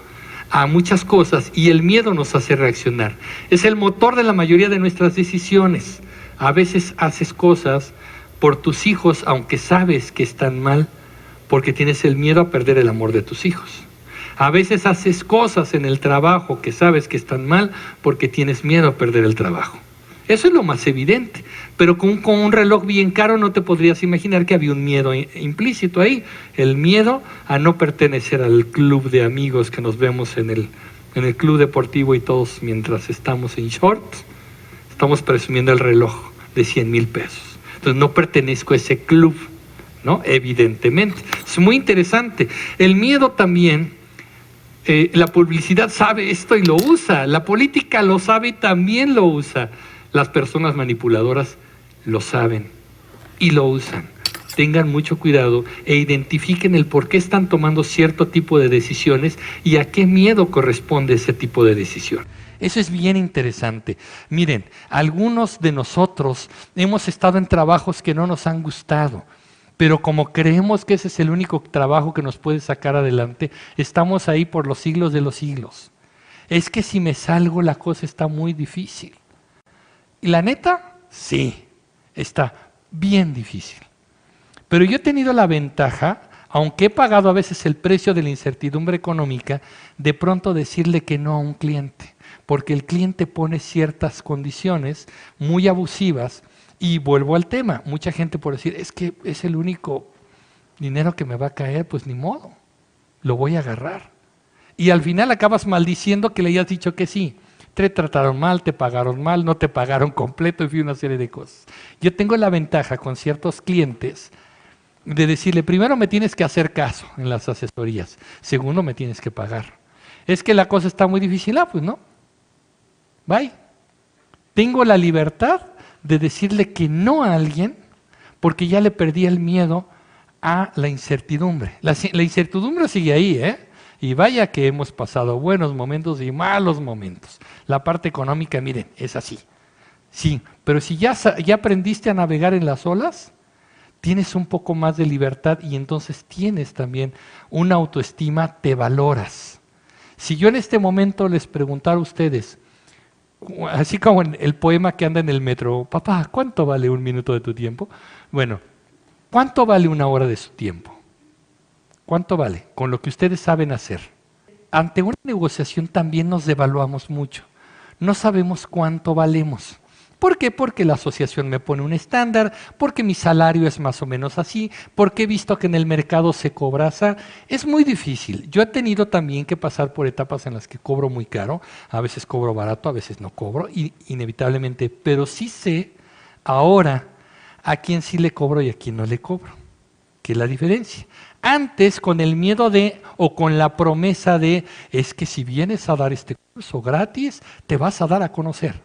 a muchas cosas y el miedo nos hace reaccionar. Es el motor de la mayoría de nuestras decisiones. A veces haces cosas por tus hijos, aunque sabes que están mal, porque tienes el miedo a perder el amor de tus hijos. A veces haces cosas en el trabajo que sabes que están mal, porque tienes miedo a perder el trabajo. Eso es lo más evidente, pero con un reloj bien caro no te podrías imaginar que había un miedo implícito ahí, el miedo a no pertenecer al club de amigos que nos vemos en el club deportivo y todos mientras estamos en shorts, estamos presumiendo el reloj de 100,000 pesos. Entonces no pertenezco a ese club, ¿no? Evidentemente. Es muy interesante. El miedo también, la publicidad sabe esto y lo usa, la política lo sabe y también lo usa. Las personas manipuladoras lo saben y lo usan. Tengan mucho cuidado e identifiquen el por qué están tomando cierto tipo de decisiones y a qué miedo corresponde ese tipo de decisión. Eso es bien interesante. Miren, algunos de nosotros hemos estado en trabajos que no nos han gustado, pero como creemos que ese es el único trabajo que nos puede sacar adelante, estamos ahí por los siglos de los siglos. Es que si me salgo la cosa está muy difícil. Y la neta, sí, está bien difícil. Pero yo he tenido la ventaja, aunque he pagado a veces el precio de la incertidumbre económica, de pronto decirle que no a un cliente, porque el cliente pone ciertas condiciones muy abusivas. Y vuelvo al tema, mucha gente por decir, es que es el único dinero que me va a caer, pues ni modo, lo voy a agarrar. Y al final acabas maldiciendo que le hayas dicho que sí. Te trataron mal, te pagaron mal, no te pagaron completo, en fin, una serie de cosas. Yo tengo la ventaja con ciertos clientes de decirle, primero me tienes que hacer caso en las asesorías, segundo me tienes que pagar. Es que la cosa está muy difícil, pues no. Bye. Tengo la libertad de decirle que no a alguien porque ya le perdí el miedo a la incertidumbre. La incertidumbre sigue ahí, y vaya que hemos pasado buenos momentos y malos momentos. La parte económica, miren, es así. Sí, pero si ya aprendiste a navegar en las olas, tienes un poco más de libertad y entonces tienes también una autoestima, te valoras. Si yo en este momento les preguntara a ustedes, así como en el poema que anda en el metro, papá, ¿cuánto vale un minuto de tu tiempo? Bueno, ¿cuánto vale una hora de su tiempo? ¿Cuánto vale? Con lo que ustedes saben hacer. Ante una negociación también nos devaluamos mucho. No sabemos cuánto valemos. ¿Por qué? Porque la asociación me pone un estándar, porque mi salario es más o menos así, porque he visto que en el mercado se cobra así. Es muy difícil. Yo he tenido también que pasar por etapas en las que cobro muy caro, a veces cobro barato, a veces no cobro, inevitablemente, pero sí sé ahora a quién sí le cobro y a quién no le cobro, que es la diferencia. Antes, con el miedo de, o con la promesa de, es que si vienes a dar este curso gratis, te vas a dar a conocer.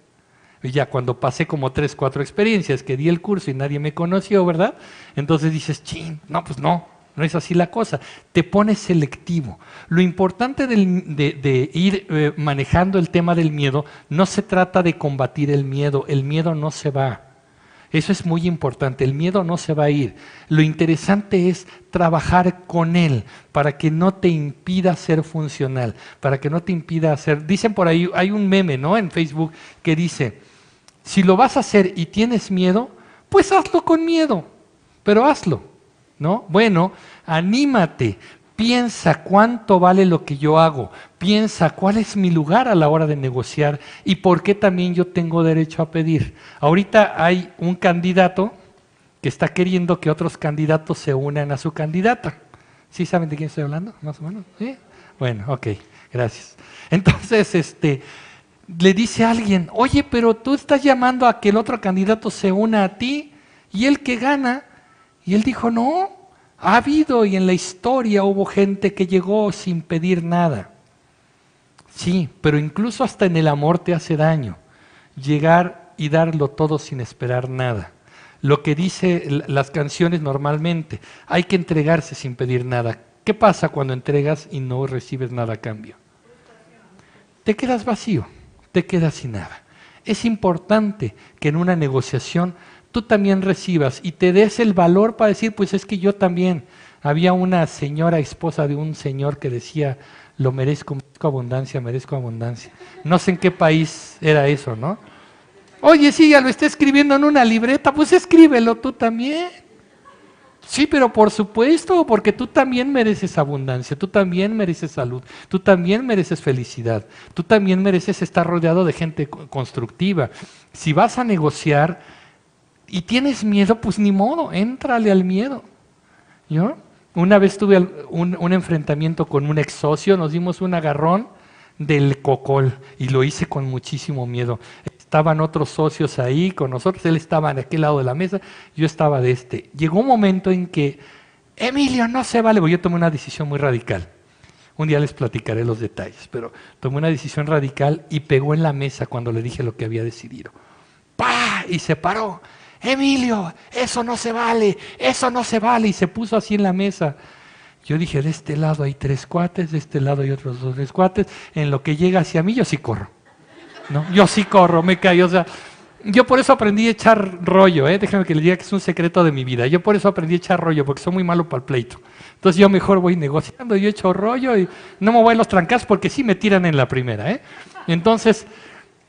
Y ya cuando pasé como 3, 4 experiencias que di el curso y nadie me conoció, ¿verdad? Entonces dices, chin, no, pues no es así la cosa. Te pones selectivo. Lo importante de ir manejando el tema del miedo, no se trata de combatir el miedo no se va. Eso es muy importante, el miedo no se va a ir. Lo interesante es trabajar con él para que no te impida ser funcional, para que no te impida hacer... Dicen por ahí, hay un meme, ¿no?, en Facebook que dice, si lo vas a hacer y tienes miedo, pues hazlo con miedo, pero hazlo, ¿no? Bueno, anímate, piensa cuánto vale lo que yo hago, piensa cuál es mi lugar a la hora de negociar y por qué también yo tengo derecho a pedir. Ahorita hay un candidato que está queriendo que otros candidatos se unan a su candidata. ¿Sí saben de quién estoy hablando? Más o menos. ¿Sí? Bueno, ok, gracias. Entonces, le dice a alguien, oye, pero tú estás llamando a que el otro candidato se una a ti y el que gana. Y él dijo, no, ha habido y en la historia hubo gente que llegó sin pedir nada. Sí, pero incluso hasta en el amor te hace daño. Llegar y darlo todo sin esperar nada. Lo que dice las canciones normalmente, hay que entregarse sin pedir nada. ¿Qué pasa cuando entregas y no recibes nada a cambio? Te quedas vacío. Te quedas sin nada. Es importante que en una negociación tú también recibas y te des el valor para decir, pues es que yo también. Había una señora esposa de un señor que decía, lo merezco abundancia, merezco abundancia. No sé en qué país era eso, ¿no? Oye, sí, ya lo está escribiendo en una libreta, pues escríbelo tú también. Sí, pero por supuesto, porque tú también mereces abundancia, tú también mereces salud, tú también mereces felicidad, tú también mereces estar rodeado de gente constructiva. Si vas a negociar y tienes miedo, pues ni modo, éntrale al miedo. ¿Yo? Una vez tuve un enfrentamiento con un ex socio, nos dimos un agarrón del cocol y lo hice con muchísimo miedo. Estaban otros socios ahí con nosotros, él estaba en aquel lado de la mesa, yo estaba de este. Llegó un momento en que, Emilio, no se vale, porque yo tomé una decisión muy radical. Un día les platicaré los detalles, pero tomé una decisión radical y pegó en la mesa cuando le dije lo que había decidido. ¡Pah! Y se paró. Emilio, eso no se vale, y se puso así en la mesa. Yo dije, de este lado hay 3 cuates, de este lado hay otros 2, 3 cuates, en lo que llega hacia mí yo sí corro. ¿no? Yo sí corro, me caigo, o sea, yo por eso aprendí a echar rollo, déjame que le diga que es un secreto de mi vida. Yo por eso aprendí a echar rollo, porque soy muy malo para el pleito. Entonces yo mejor voy negociando, yo echo rollo y no me voy a los trancazos porque sí me tiran en la primera. Entonces,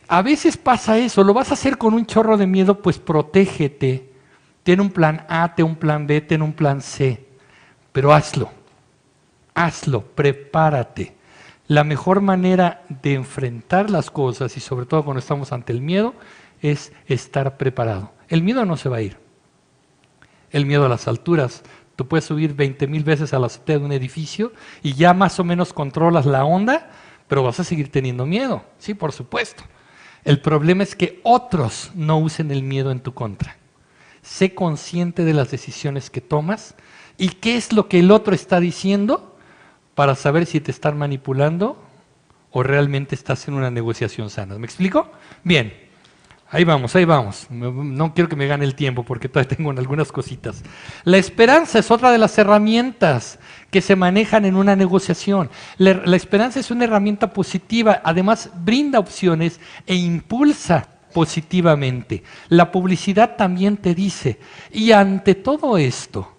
a veces pasa eso, lo vas a hacer con un chorro de miedo, pues protégete. Ten un plan A, ten un plan B, ten un plan C, pero hazlo, prepárate. La mejor manera de enfrentar las cosas, y sobre todo cuando estamos ante el miedo, es estar preparado. El miedo no se va a ir. El miedo a las alturas. Tú puedes subir 20,000 veces a la azotea de un edificio y ya más o menos controlas la onda, pero vas a seguir teniendo miedo. Sí, por supuesto. El problema es que otros no usen el miedo en tu contra. Sé consciente de las decisiones que tomas y qué es lo que el otro está diciendo para saber si te están manipulando o realmente estás en una negociación sana. ¿Me explico? Bien, ahí vamos, ahí vamos. No quiero que me gane el tiempo porque todavía tengo algunas cositas. La esperanza es otra de las herramientas que se manejan en una negociación. La esperanza es una herramienta positiva, además brinda opciones e impulsa positivamente. La publicidad también te dice, y ante todo esto,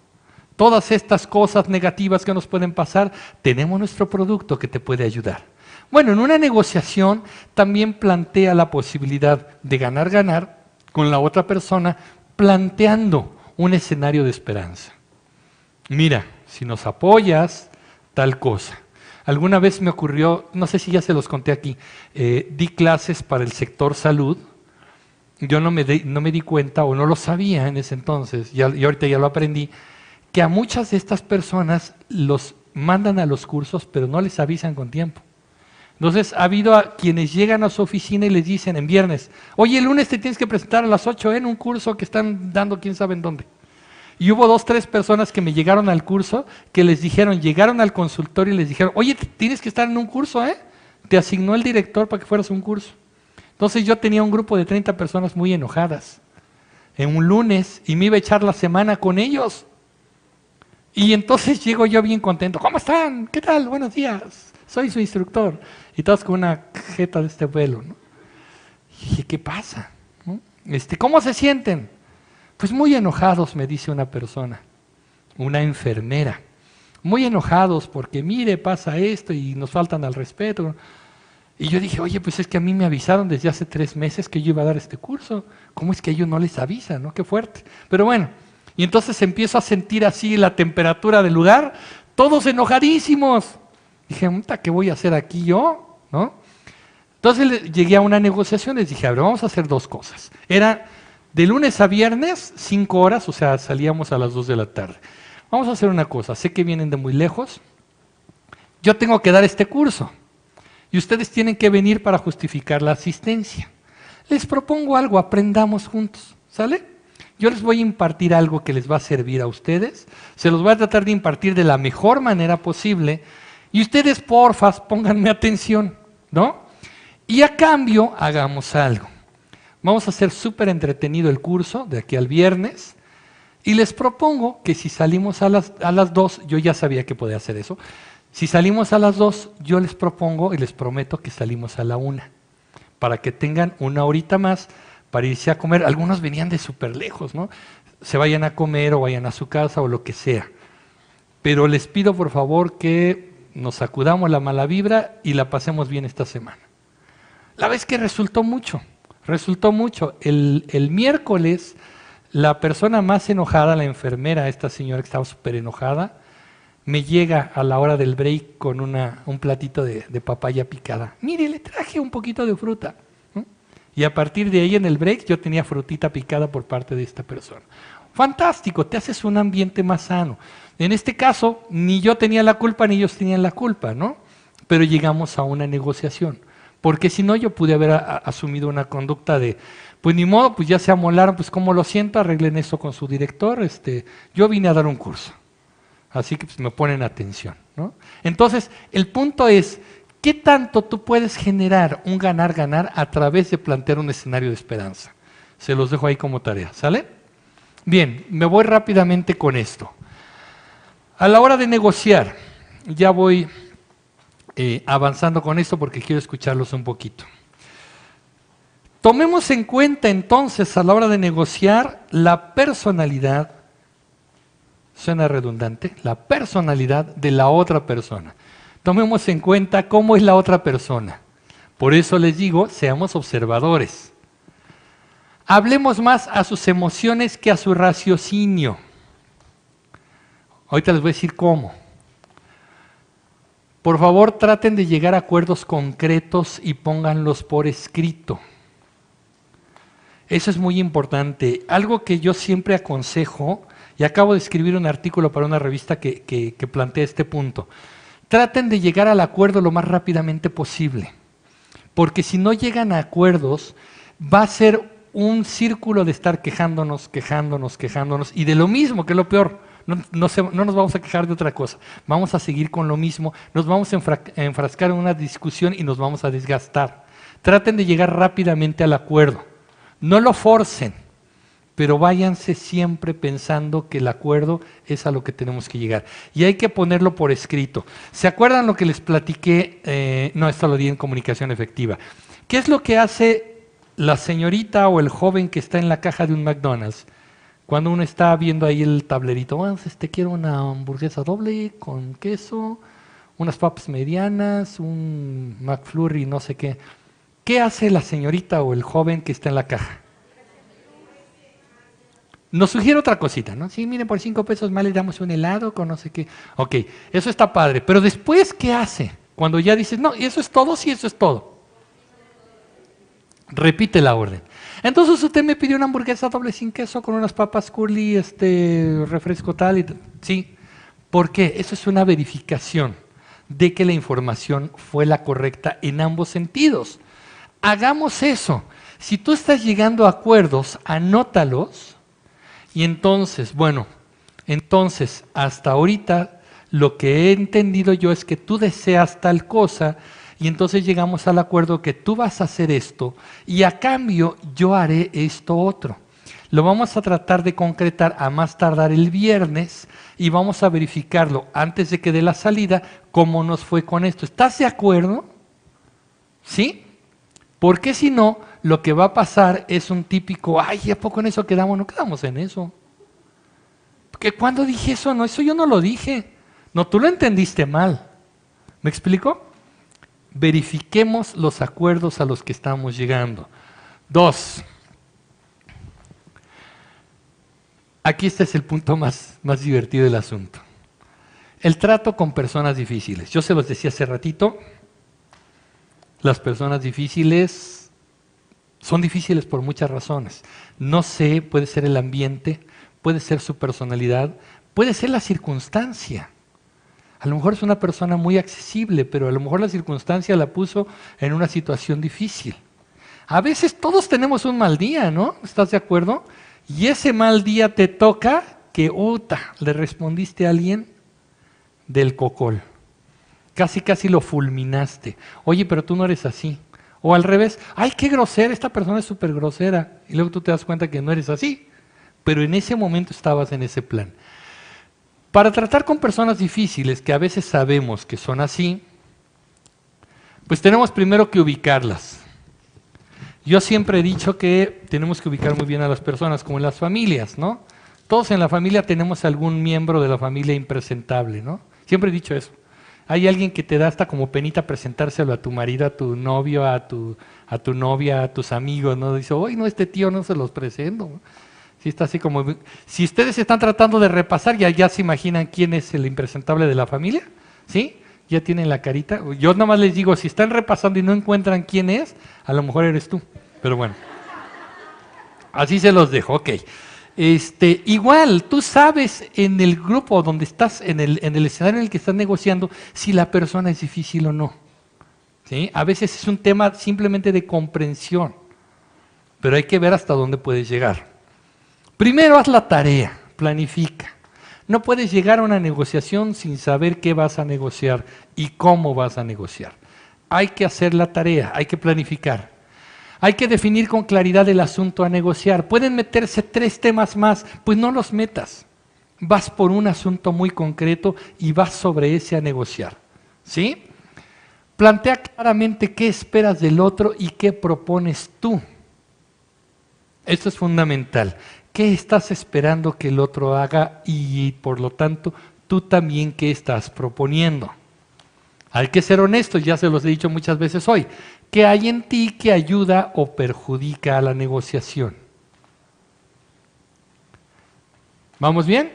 todas estas cosas negativas que nos pueden pasar, tenemos nuestro producto que te puede ayudar. Bueno, en una negociación también plantea la posibilidad de ganar con la otra persona, planteando un escenario de esperanza. Mira, si nos apoyas, tal cosa. Alguna vez me ocurrió, no sé si ya se los conté aquí, di clases para el sector salud. Yo no me di cuenta o no lo sabía en ese entonces, y ahorita ya lo aprendí, que a muchas de estas personas los mandan a los cursos, pero no les avisan con tiempo. Entonces, ha habido a quienes llegan a su oficina y les dicen en viernes, oye, el lunes te tienes que presentar a las 8 en un curso que están dando quién sabe en dónde. Y hubo 2, 3 personas que me llegaron al curso, que les dijeron, llegaron al consultorio y les dijeron, oye, tienes que estar en un curso, te asignó el director para que fueras a un curso. Entonces yo tenía un grupo de 30 personas muy enojadas en un lunes y me iba a echar la semana con ellos. Y entonces llego yo bien contento, ¿cómo están? ¿Qué tal? Buenos días, soy su instructor. Y todos con una jeta de este vuelo, ¿no? Y dije, ¿qué pasa? ¿No? ¿Cómo se sienten? Pues muy enojados, me dice una persona, una enfermera. Muy enojados porque, mire, pasa esto y nos faltan al respeto. Y yo dije, oye, pues es que a mí me avisaron desde hace 3 meses que yo iba a dar este curso. ¿Cómo es que a ellos no les avisan, no? Qué fuerte. Pero bueno, y entonces empiezo a sentir así la temperatura del lugar, todos enojadísimos. Dije, ¿qué voy a hacer aquí yo? ¿No? Entonces llegué a una negociación, les dije, a ver, vamos a hacer 2 cosas. Era de lunes a viernes, 5 horas, o sea, salíamos a las 2 de la tarde. Vamos a hacer una cosa, sé que vienen de muy lejos, yo tengo que dar este curso y ustedes tienen que venir para justificar la asistencia. Les propongo algo, aprendamos juntos, ¿sale? Yo les voy a impartir algo que les va a servir a ustedes, se los voy a tratar de impartir de la mejor manera posible y ustedes, porfa, pónganme atención, ¿no? Y a cambio, hagamos algo. Vamos a hacer súper entretenido el curso de aquí al viernes y les propongo que si salimos a las 2, yo ya sabía que podía hacer eso, si salimos a las 2, yo les propongo y les prometo que salimos a la 1, para que tengan 1 horita más para irse a comer. Algunos venían de súper lejos, ¿no? Se vayan a comer o vayan a su casa o lo que sea. Pero les pido por favor que nos sacudamos la mala vibra y la pasemos bien esta semana. La vez que resultó mucho. El miércoles, la persona más enojada, la enfermera, esta señora que estaba súper enojada, me llega a la hora del break con un platito de papaya picada. Mire, le traje un poquito de fruta. Y a partir de ahí en el break yo tenía frutita picada por parte de esta persona. Fantástico, te haces un ambiente más sano. En este caso, ni yo tenía la culpa ni ellos tenían la culpa, ¿no? Pero llegamos a una negociación. Porque si no, yo pude haber asumido una conducta de, pues ni modo, pues ya se amolaron, pues como lo siento, arreglen eso con su director, yo vine a dar un curso. Así que pues, me ponen atención, ¿no? Entonces, el punto es, ¿qué tanto tú puedes generar un ganar-ganar a través de plantear un escenario de esperanza? Se los dejo ahí como tarea, ¿sale? Bien, me voy rápidamente con esto. A la hora de negociar, ya voy avanzando con esto porque quiero escucharlos un poquito. Tomemos en cuenta entonces a la hora de negociar la personalidad, suena redundante, la personalidad de la otra persona. Tomemos en cuenta cómo es la otra persona. Por eso les digo, seamos observadores. Hablemos más a sus emociones que a su raciocinio. Ahorita les voy a decir cómo. Por favor, traten de llegar a acuerdos concretos y pónganlos por escrito. Eso es muy importante. Algo que yo siempre aconsejo, y acabo de escribir un artículo para una revista que plantea este punto. Traten de llegar al acuerdo lo más rápidamente posible, porque si no llegan a acuerdos, va a ser un círculo de estar quejándonos, y de lo mismo, que es lo peor. No nos vamos a quejar de otra cosa, vamos a seguir con lo mismo, nos vamos a enfrascar en una discusión y nos vamos a desgastar. Traten de llegar rápidamente al acuerdo, no lo forcen, pero váyanse siempre pensando que el acuerdo es a lo que tenemos que llegar. Y hay que ponerlo por escrito. ¿Se acuerdan lo que les platiqué? No, esto lo di en comunicación efectiva. ¿Qué es lo que hace la señorita o el joven que está en la caja de un McDonald's? Cuando uno está viendo ahí el tablerito, quiero una hamburguesa doble con queso, unas papas medianas, un McFlurry, no sé qué. ¿Qué hace la señorita o el joven que está en la caja? Nos sugiere otra cosita, ¿no? Sí, miren, por 5 pesos más le damos un helado con no sé qué. Ok, eso está padre. Pero después, ¿qué hace? Cuando ya dices, no, ¿eso es todo? Sí, eso es todo. Repite la orden. Entonces usted me pidió una hamburguesa doble sin queso con unas papas curly, refresco tal y tal. Sí. ¿Por qué? Eso es una verificación de que la información fue la correcta en ambos sentidos. Hagamos eso. Si tú estás llegando a acuerdos, anótalos. Y entonces, hasta ahorita lo que he entendido yo es que tú deseas tal cosa y entonces llegamos al acuerdo que tú vas a hacer esto y a cambio yo haré esto otro. Lo vamos a tratar de concretar a más tardar el viernes y vamos a verificarlo antes de que dé la salida cómo nos fue con esto. ¿Estás de acuerdo? ¿Sí? Porque si no, lo que va a pasar es un típico, ay, ¿a poco en eso quedamos? No quedamos en eso. Porque cuando dije eso, no, eso yo no lo dije. No, tú lo entendiste mal. ¿Me explico? Verifiquemos los acuerdos a los que estamos llegando. 2. Aquí este es el punto más divertido del asunto. El trato con personas difíciles. Yo se los decía hace ratito, las personas difíciles son difíciles por muchas razones. No sé, puede ser el ambiente, puede ser su personalidad, puede ser la circunstancia. A lo mejor es una persona muy accesible, pero a lo mejor la circunstancia la puso en una situación difícil. A veces todos tenemos un mal día, ¿no? ¿Estás de acuerdo? Y ese mal día te toca que, le respondiste a alguien del cocol. Casi lo fulminaste. Oye, pero tú no eres así. O al revés, ay, qué grosera, esta persona es súper grosera. Y luego tú te das cuenta que no eres así. Pero en ese momento estabas en ese plan. Para tratar con personas difíciles, que a veces sabemos que son así, pues tenemos primero que ubicarlas. Yo siempre he dicho que tenemos que ubicar muy bien a las personas, como en las familias, ¿no? Todos en la familia tenemos algún miembro de la familia impresentable, ¿no? Siempre he dicho eso. Hay alguien que te da hasta como penita presentárselo a tu marido, a tu novio, a tu novia, a tus amigos, ¿no? Dice, oye, no, este tío no se los presento. Sí, está así como... Si ustedes están tratando de repasar, ya se imaginan quién es el impresentable de la familia, ¿sí? Ya tienen la carita. Yo nada más les digo, si están repasando y no encuentran quién es, a lo mejor eres tú. Pero bueno, así se los dejo, ok. Igual, tú sabes en el grupo donde estás, en el escenario en el que estás negociando, si la persona es difícil o no. ¿Sí? A veces es un tema simplemente de comprensión, pero hay que ver hasta dónde puedes llegar. Primero haz la tarea, planifica. No puedes llegar a una negociación sin saber qué vas a negociar y cómo vas a negociar. Hay que hacer la tarea, hay que planificar. Hay que definir con claridad el asunto a negociar. Pueden meterse 3 temas más, pues no los metas. Vas por un asunto muy concreto y vas sobre ese a negociar. ¿Sí? Plantea claramente qué esperas del otro y qué propones tú. Esto es fundamental. ¿Qué estás esperando que el otro haga y por lo tanto tú también qué estás proponiendo? Hay que ser honestos, ya se los he dicho muchas veces hoy. ¿Qué hay en ti que ayuda o perjudica a la negociación? ¿Vamos bien?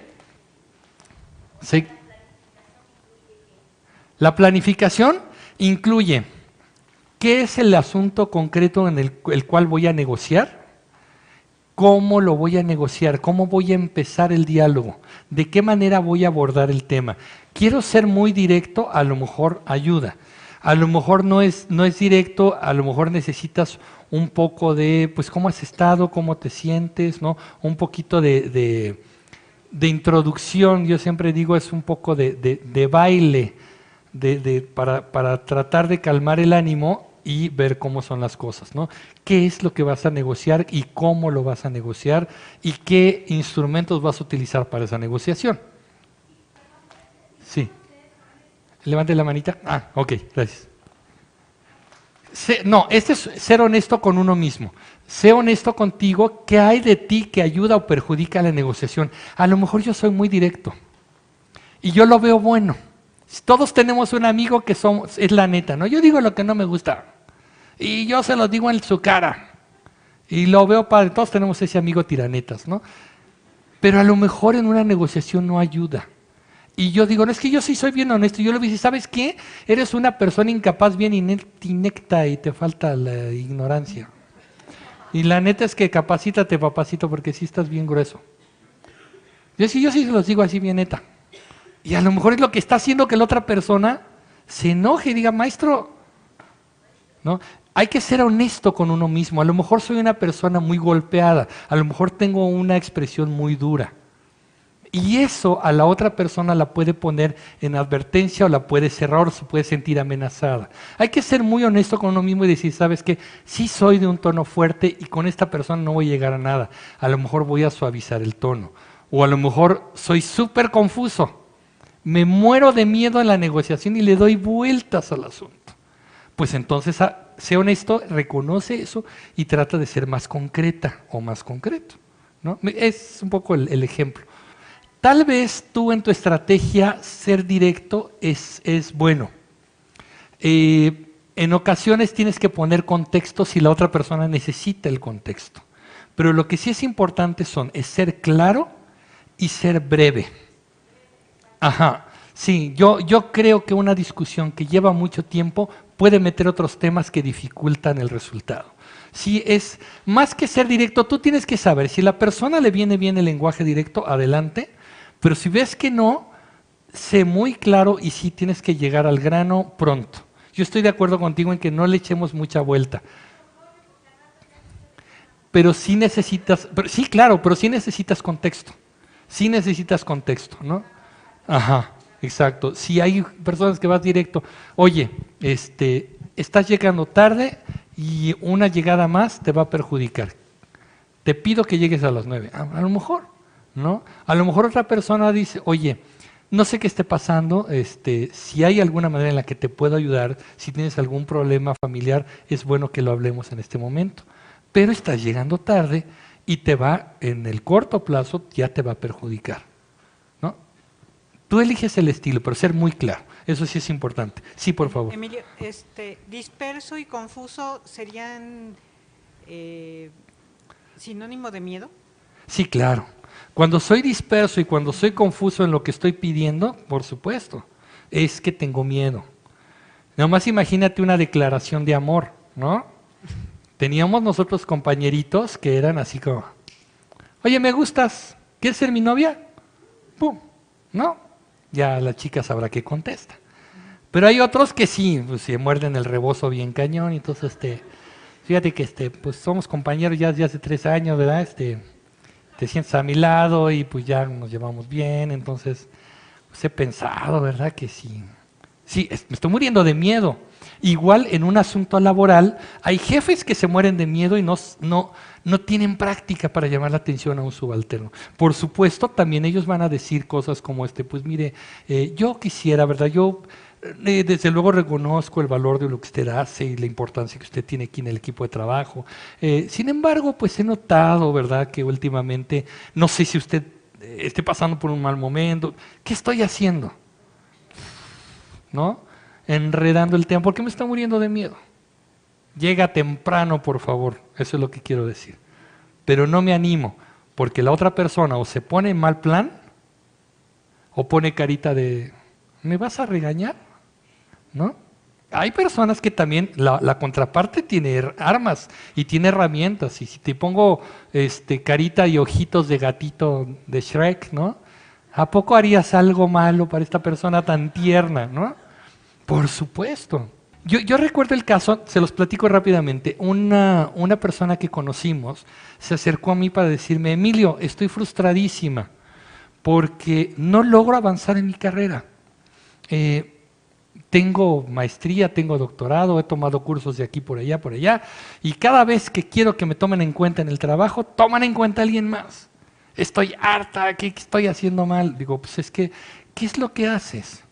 Sí. La planificación incluye qué es el asunto concreto en el cual voy a negociar, cómo lo voy a negociar, cómo voy a empezar el diálogo, de qué manera voy a abordar el tema. Quiero ser muy directo, a lo mejor ayuda. A lo mejor no es directo, a lo mejor necesitas un poco de, pues, cómo has estado, cómo te sientes, ¿no? Un poquito de introducción, yo siempre digo, es un poco de baile, para tratar de calmar el ánimo y ver cómo son las cosas, ¿no? ¿Qué es lo que vas a negociar y cómo lo vas a negociar y qué instrumentos vas a utilizar para esa negociación? Sí. Levante la manita. Ah, ok, gracias. No, este es ser honesto con uno mismo. Sé honesto contigo, ¿qué hay de ti que ayuda o perjudica la negociación? A lo mejor yo soy muy directo y yo lo veo bueno. Todos tenemos un amigo que es la neta, ¿no? Yo digo lo que no me gusta y yo se lo digo en su cara y lo veo padre. Todos tenemos ese amigo tiranetas, ¿no? Pero a lo mejor en una negociación no ayuda. Y yo digo, no, es que yo sí soy bien honesto. Y yo le digo, ¿sabes qué? Eres una persona incapaz, bien inecta y te falta la ignorancia. Y la neta es que capacítate, papacito, porque sí estás bien grueso. Yo sí se los digo así bien neta. Y a lo mejor es lo que está haciendo que la otra persona se enoje y diga, maestro, ¿no? Hay que ser honesto con uno mismo. A lo mejor soy una persona muy golpeada, a lo mejor tengo una expresión muy dura. Y eso a la otra persona la puede poner en advertencia o la puede cerrar o se puede sentir amenazada. Hay que ser muy honesto con uno mismo y decir, ¿sabes qué? Sí soy de un tono fuerte y con esta persona no voy a llegar a nada. A lo mejor voy a suavizar el tono. O a lo mejor soy súper confuso. Me muero de miedo en la negociación y le doy vueltas al asunto. Pues entonces, sé honesto, reconoce eso y trata de ser más concreta o más concreto, ¿no? Es un poco el ejemplo. Tal vez tú en tu estrategia ser directo es bueno. En ocasiones tienes que poner contexto si la otra persona necesita el contexto. Pero lo que sí es importante es ser claro y ser breve. Ajá. Sí, yo creo que una discusión que lleva mucho tiempo puede meter otros temas que dificultan el resultado. Si es más que ser directo, tú tienes que saber si la persona le viene bien el lenguaje directo, adelante. Pero si ves que no, sé muy claro y sí tienes que llegar al grano pronto. Yo estoy de acuerdo contigo en que no le echemos mucha vuelta. Pero sí necesitas, sí, claro, pero sí necesitas contexto. Sí necesitas contexto, ¿no? Ajá, exacto. Si hay personas que vas directo, oye, estás llegando tarde y una llegada más te va a perjudicar. Te pido que llegues a las 9. A lo mejor. ¿No? A lo mejor otra persona dice, oye, no sé qué esté pasando, si hay alguna manera en la que te puedo ayudar, si tienes algún problema familiar, es bueno que lo hablemos en este momento. Pero estás llegando tarde y en el corto plazo, ya te va a perjudicar, ¿no? Tú eliges el estilo, pero ser muy claro, eso sí es importante. Sí, por favor. Emilio, disperso y confuso serían sinónimo de miedo. Sí, claro. Cuando soy disperso y cuando soy confuso en lo que estoy pidiendo, por supuesto, es que tengo miedo. Nomás imagínate una declaración de amor, ¿no? Teníamos nosotros compañeritos que eran así como, oye, me gustas, ¿quieres ser mi novia? ¡Pum! ¿No? Ya la chica sabrá qué contesta. Pero hay otros que sí, pues se muerden el rebozo bien cañón, entonces fíjate que pues somos compañeros ya hace 3 años, ¿verdad? Te sientes a mi lado y pues ya nos llevamos bien, entonces pues he pensado, ¿verdad? Que sí, me estoy muriendo de miedo. Igual en un asunto laboral hay jefes que se mueren de miedo y no tienen práctica para llamar la atención a un subalterno. Por supuesto, también ellos van a decir cosas como pues mire, yo quisiera, ¿verdad? Yo Desde luego reconozco el valor de lo que usted hace y la importancia que usted tiene aquí en el equipo de trabajo. Sin embargo, pues he notado, ¿verdad?, que últimamente, no sé si usted esté pasando por un mal momento. ¿Qué estoy haciendo? ¿No? Enredando el tema. ¿Por qué me está muriendo de miedo? Llega temprano, por favor. Eso es lo que quiero decir. Pero no me animo, porque la otra persona o se pone en mal plan o pone carita de ¿me vas a regañar? ¿No? Hay personas que también, la contraparte tiene armas y tiene herramientas, y si te pongo carita y ojitos de gatito de Shrek, ¿no? ¿A poco harías algo malo para esta persona tan tierna, ¿no? Por supuesto. Yo recuerdo el caso, se los platico rápidamente, una persona que conocimos se acercó a mí para decirme, Emilio, estoy frustradísima porque no logro avanzar en mi carrera. Tengo maestría, tengo doctorado, he tomado cursos de aquí por allá, y cada vez que quiero que me tomen en cuenta en el trabajo, toman en cuenta a alguien más. Estoy harta, ¿qué estoy haciendo mal? Digo, pues es que, ¿qué es lo que haces?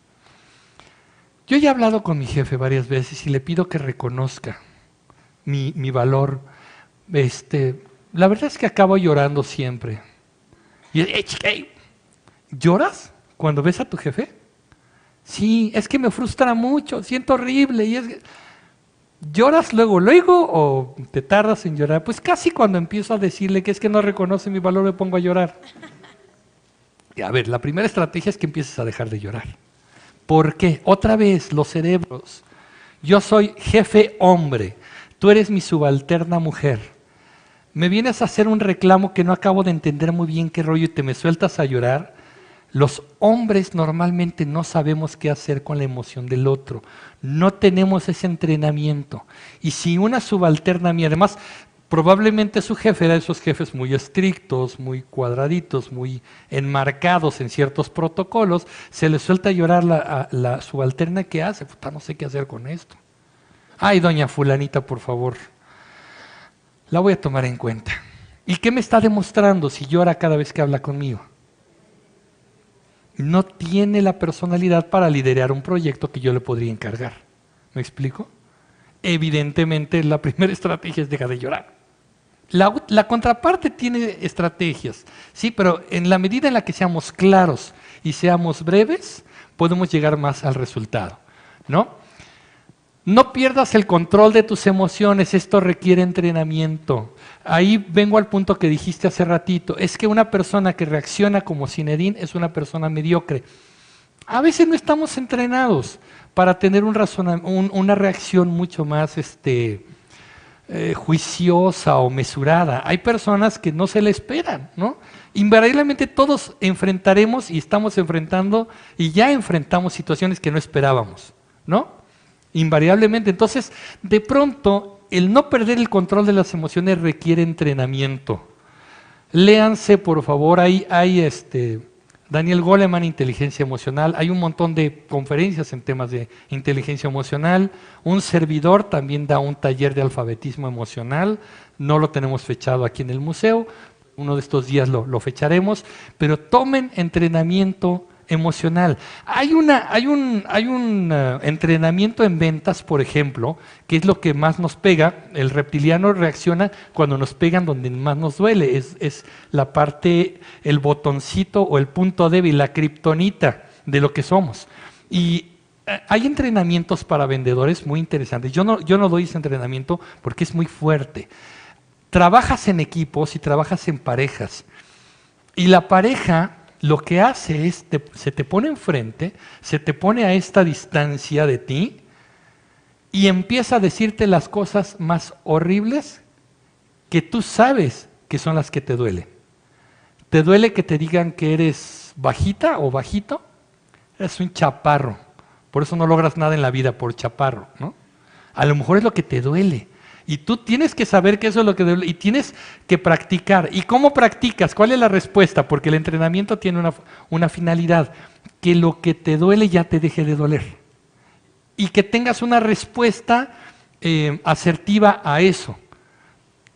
Yo ya he hablado con mi jefe varias veces y le pido que reconozca mi valor. La verdad es que acabo llorando siempre. Y ¿lloras cuando ves a tu jefe? Sí, es que me frustra mucho, siento horrible. ¿Lloras luego o te tardas en llorar? Pues casi cuando empiezo a decirle que es que no reconoce mi valor me pongo a llorar. Y a ver, la primera estrategia es que empieces a dejar de llorar. ¿Por qué? Otra vez, los cerebros. Yo soy jefe hombre, tú eres mi subalterna mujer. Me vienes a hacer un reclamo que no acabo de entender muy bien qué rollo y te me sueltas a llorar. Los hombres normalmente no sabemos qué hacer con la emoción del otro, no tenemos ese entrenamiento. Y si una subalterna mía, además, probablemente su jefe era de esos jefes muy estrictos, muy cuadraditos, muy enmarcados en ciertos protocolos, se le suelta a llorar la subalterna, ¿qué hace? Puta, no sé qué hacer con esto. Ay, doña fulanita, por favor, la voy a tomar en cuenta. ¿Y qué me está demostrando si llora cada vez que habla conmigo? No tiene la personalidad para liderar un proyecto que yo le podría encargar. ¿Me explico? Evidentemente la primera estrategia es dejar de llorar. La contraparte tiene estrategias, sí, pero en la medida en la que seamos claros y seamos breves, podemos llegar más al resultado, ¿no? No pierdas el control de tus emociones, esto requiere entrenamiento. Ahí vengo al punto que dijiste hace ratito, es que una persona que reacciona como Zinedine es una persona mediocre. A veces no estamos entrenados para tener una reacción mucho más juiciosa o mesurada. Hay personas que no se le esperan, ¿no? Invariablemente todos enfrentaremos y estamos enfrentando y ya enfrentamos situaciones que no esperábamos, ¿no? Invariablemente. Entonces, de pronto, el no perder el control de las emociones requiere entrenamiento. Léanse, por favor, hay Daniel Goleman, Inteligencia Emocional, hay un montón de conferencias en temas de inteligencia emocional, un servidor también da un taller de alfabetismo emocional, no lo tenemos fechado aquí en el museo, uno de estos días lo fecharemos, pero tomen entrenamiento emocional. Hay un entrenamiento en ventas, por ejemplo, que es lo que más nos pega. El reptiliano reacciona cuando nos pegan donde más nos duele. Es la parte, el botoncito o el punto débil, la kriptonita de lo que somos. Y hay entrenamientos para vendedores muy interesantes. Yo no doy ese entrenamiento porque es muy fuerte. Trabajas en equipos y trabajas en parejas. Y la pareja lo que hace es, se te pone enfrente, se te pone a esta distancia de ti y empieza a decirte las cosas más horribles que tú sabes que son las que te duelen. ¿Te duele que te digan que eres bajita o bajito? Eres un chaparro, por eso no logras nada en la vida, por chaparro, ¿no? A lo mejor es lo que te duele. Y tú tienes que saber que eso es lo que duele y tienes que practicar. ¿Y cómo practicas? ¿Cuál es la respuesta? Porque el entrenamiento tiene una finalidad, que lo que te duele ya te deje de doler. Y que tengas una respuesta asertiva a eso.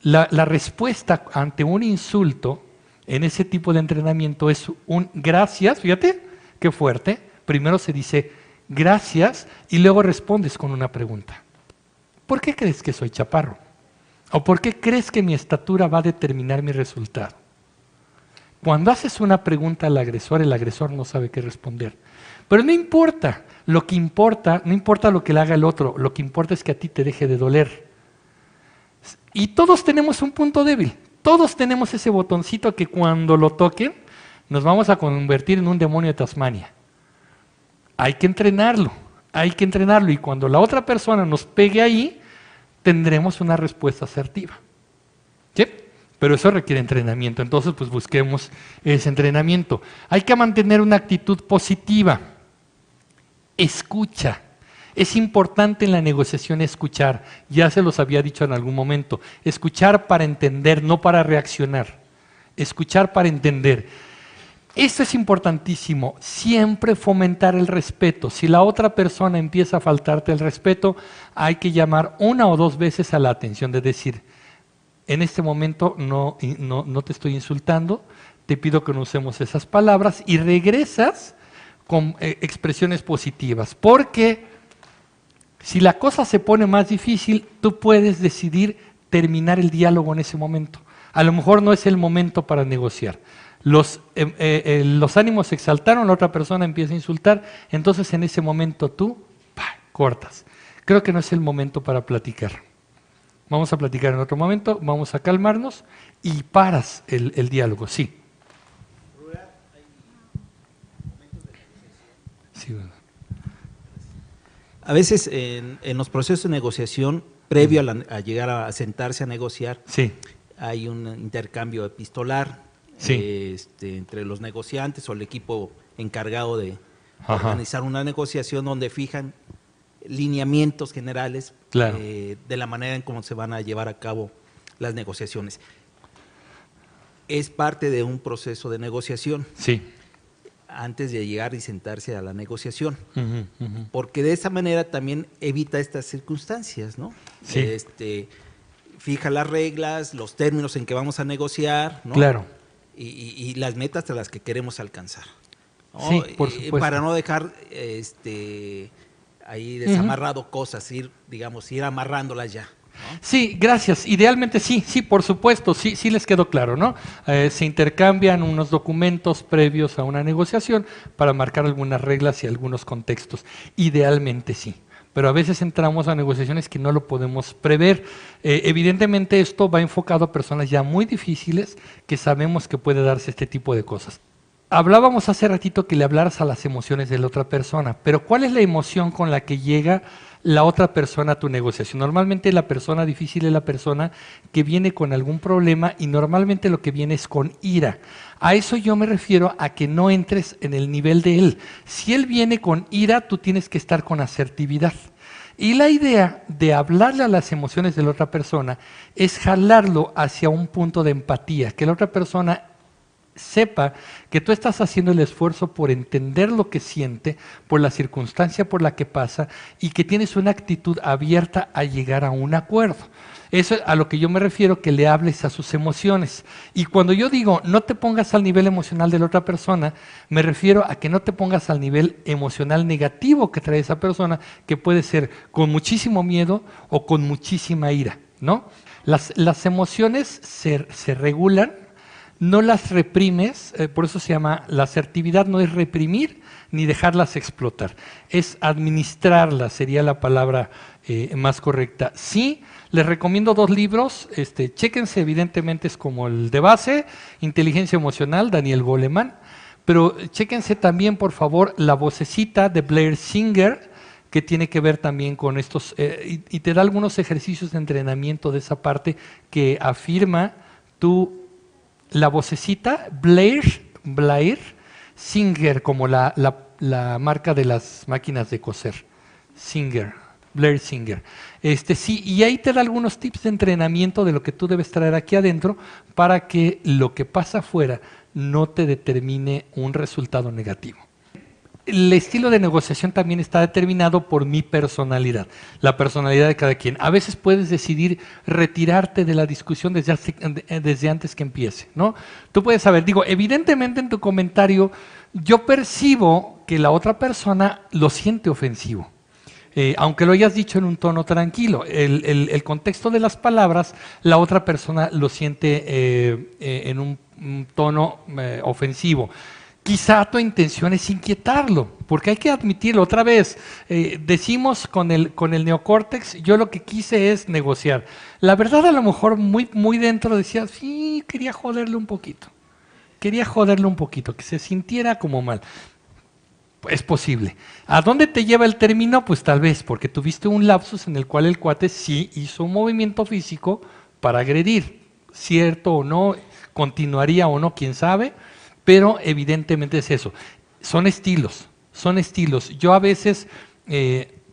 La respuesta ante un insulto en ese tipo de entrenamiento es un gracias, fíjate qué fuerte. Primero se dice gracias, y luego respondes con una pregunta. ¿Por qué crees que soy chaparro? ¿O por qué crees que mi estatura va a determinar mi resultado? Cuando haces una pregunta al agresor, el agresor no sabe qué responder. Pero no importa, no importa lo que le haga el otro, lo que importa es que a ti te deje de doler. Y todos tenemos un punto débil, todos tenemos ese botoncito que cuando lo toquen, nos vamos a convertir en un demonio de Tasmania. Hay que entrenarlo, y cuando la otra persona nos pegue ahí, tendremos una respuesta asertiva. ¿Sí? Pero eso requiere entrenamiento, entonces pues busquemos ese entrenamiento. Hay que mantener una actitud positiva. Escucha. Es importante en la negociación escuchar, ya se los había dicho en algún momento, escuchar para entender, no para reaccionar. Escuchar para entender. Esto es importantísimo, siempre fomentar el respeto. Si la otra persona empieza a faltarte el respeto, hay que llamar 1 o 2 veces a la atención de decir, en este momento no te estoy insultando, te pido que no usemos esas palabras y regresas con expresiones positivas. Porque si la cosa se pone más difícil, tú puedes decidir terminar el diálogo en ese momento. A lo mejor no es el momento para negociar. Los ánimos se exaltaron, la otra persona empieza a insultar, entonces en ese momento tú cortas. Creo que no es el momento para platicar. Vamos a platicar en otro momento, vamos a calmarnos y paras el diálogo, sí. Sí, bueno. A veces en los procesos de negociación, previo a llegar a sentarse a negociar, sí, hay un intercambio epistolar, sí, entre los negociantes o el equipo encargado de ajá, organizar una negociación donde fijan lineamientos generales, claro, de la manera en cómo se van a llevar a cabo las negociaciones. Es parte de un proceso de negociación. sí, Antes de llegar y sentarse a la negociación, uh-huh. porque de esa manera también evita estas circunstancias, ¿no? Sí. Fija las reglas, los términos en que vamos a negociar, ¿no? Claro. Y las metas a las que queremos alcanzar, ¿no? Sí, por supuesto. Para no dejar ahí desamarrado cosas, ir amarrándolas ya, ¿no? Sí, gracias. Idealmente sí, por supuesto, sí les quedó claro, ¿no? Se intercambian unos documentos previos a una negociación para marcar algunas reglas y algunos contextos. Idealmente sí, pero a veces entramos a negociaciones que no lo podemos prever. Evidentemente esto va enfocado a personas ya muy difíciles que sabemos que puede darse este tipo de cosas. Hablábamos hace ratito que le hablaras a las emociones de la otra persona, pero ¿cuál es la emoción con la que llega la otra persona a tu negociación? Normalmente la persona difícil es la persona que viene con algún problema y normalmente lo que viene es con ira. A eso yo me refiero a que no entres en el nivel de él. Si él viene con ira, tú tienes que estar con asertividad. Y la idea de hablarle a las emociones de la otra persona es jalarlo hacia un punto de empatía, que la otra persona sepa que tú estás haciendo el esfuerzo por entender lo que siente, por la circunstancia por la que pasa y que tienes una actitud abierta a llegar a un acuerdo. Eso es a lo que yo me refiero, que le hables a sus emociones. Y cuando yo digo no te pongas al nivel emocional de la otra persona, me refiero a que no te pongas al nivel emocional negativo que trae esa persona, que puede ser con muchísimo miedo o con muchísima ira, ¿no? Las emociones se regulan, no las reprimes, por eso se llama, la asertividad no es reprimir ni dejarlas explotar, es administrarlas, sería la palabra más correcta. Sí, les recomiendo 2 libros, chéquense, evidentemente es como el de base, Inteligencia Emocional, Daniel Goleman, pero chéquense también, por favor, La Vocecita de Blair Singer, que tiene que ver también con estos, y te da algunos ejercicios de entrenamiento de esa parte que afirma La Vocecita, Blair Singer, como la marca de las máquinas de coser, Blair Singer. Sí, y ahí te da algunos tips de entrenamiento de lo que tú debes traer aquí adentro para que lo que pasa afuera no te determine un resultado negativo. El estilo de negociación también está determinado por mi personalidad, la personalidad de cada quien. A veces puedes decidir retirarte de la discusión desde antes que empiece, ¿no? Tú puedes saber, evidentemente en tu comentario yo percibo que la otra persona lo siente ofensivo. Aunque lo hayas dicho en un tono tranquilo, el contexto de las palabras, la otra persona lo siente en un tono ofensivo. Quizá tu intención es inquietarlo, porque hay que admitirlo otra vez. Decimos con el neocórtex, yo lo que quise es negociar. La verdad, a lo mejor muy dentro decía, sí, quería joderle un poquito. Que se sintiera como mal. Es posible. ¿A dónde te lleva el término? Pues tal vez porque tuviste un lapsus en el cual el cuate sí hizo un movimiento físico para agredir. Cierto o no, continuaría o no, quién sabe, pero evidentemente es eso. Son estilos. Yo a veces,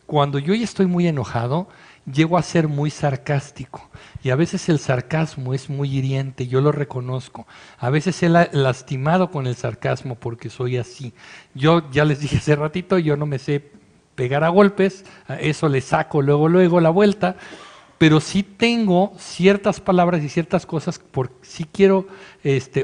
cuando yo ya estoy muy enojado, llego a ser muy sarcástico. Y a veces el sarcasmo es muy hiriente, yo lo reconozco. A veces he lastimado con el sarcasmo porque soy así. Yo ya les dije hace ratito, yo no me sé pegar a golpes, a eso le saco luego la vuelta, pero sí tengo ciertas palabras y ciertas cosas por sí quiero,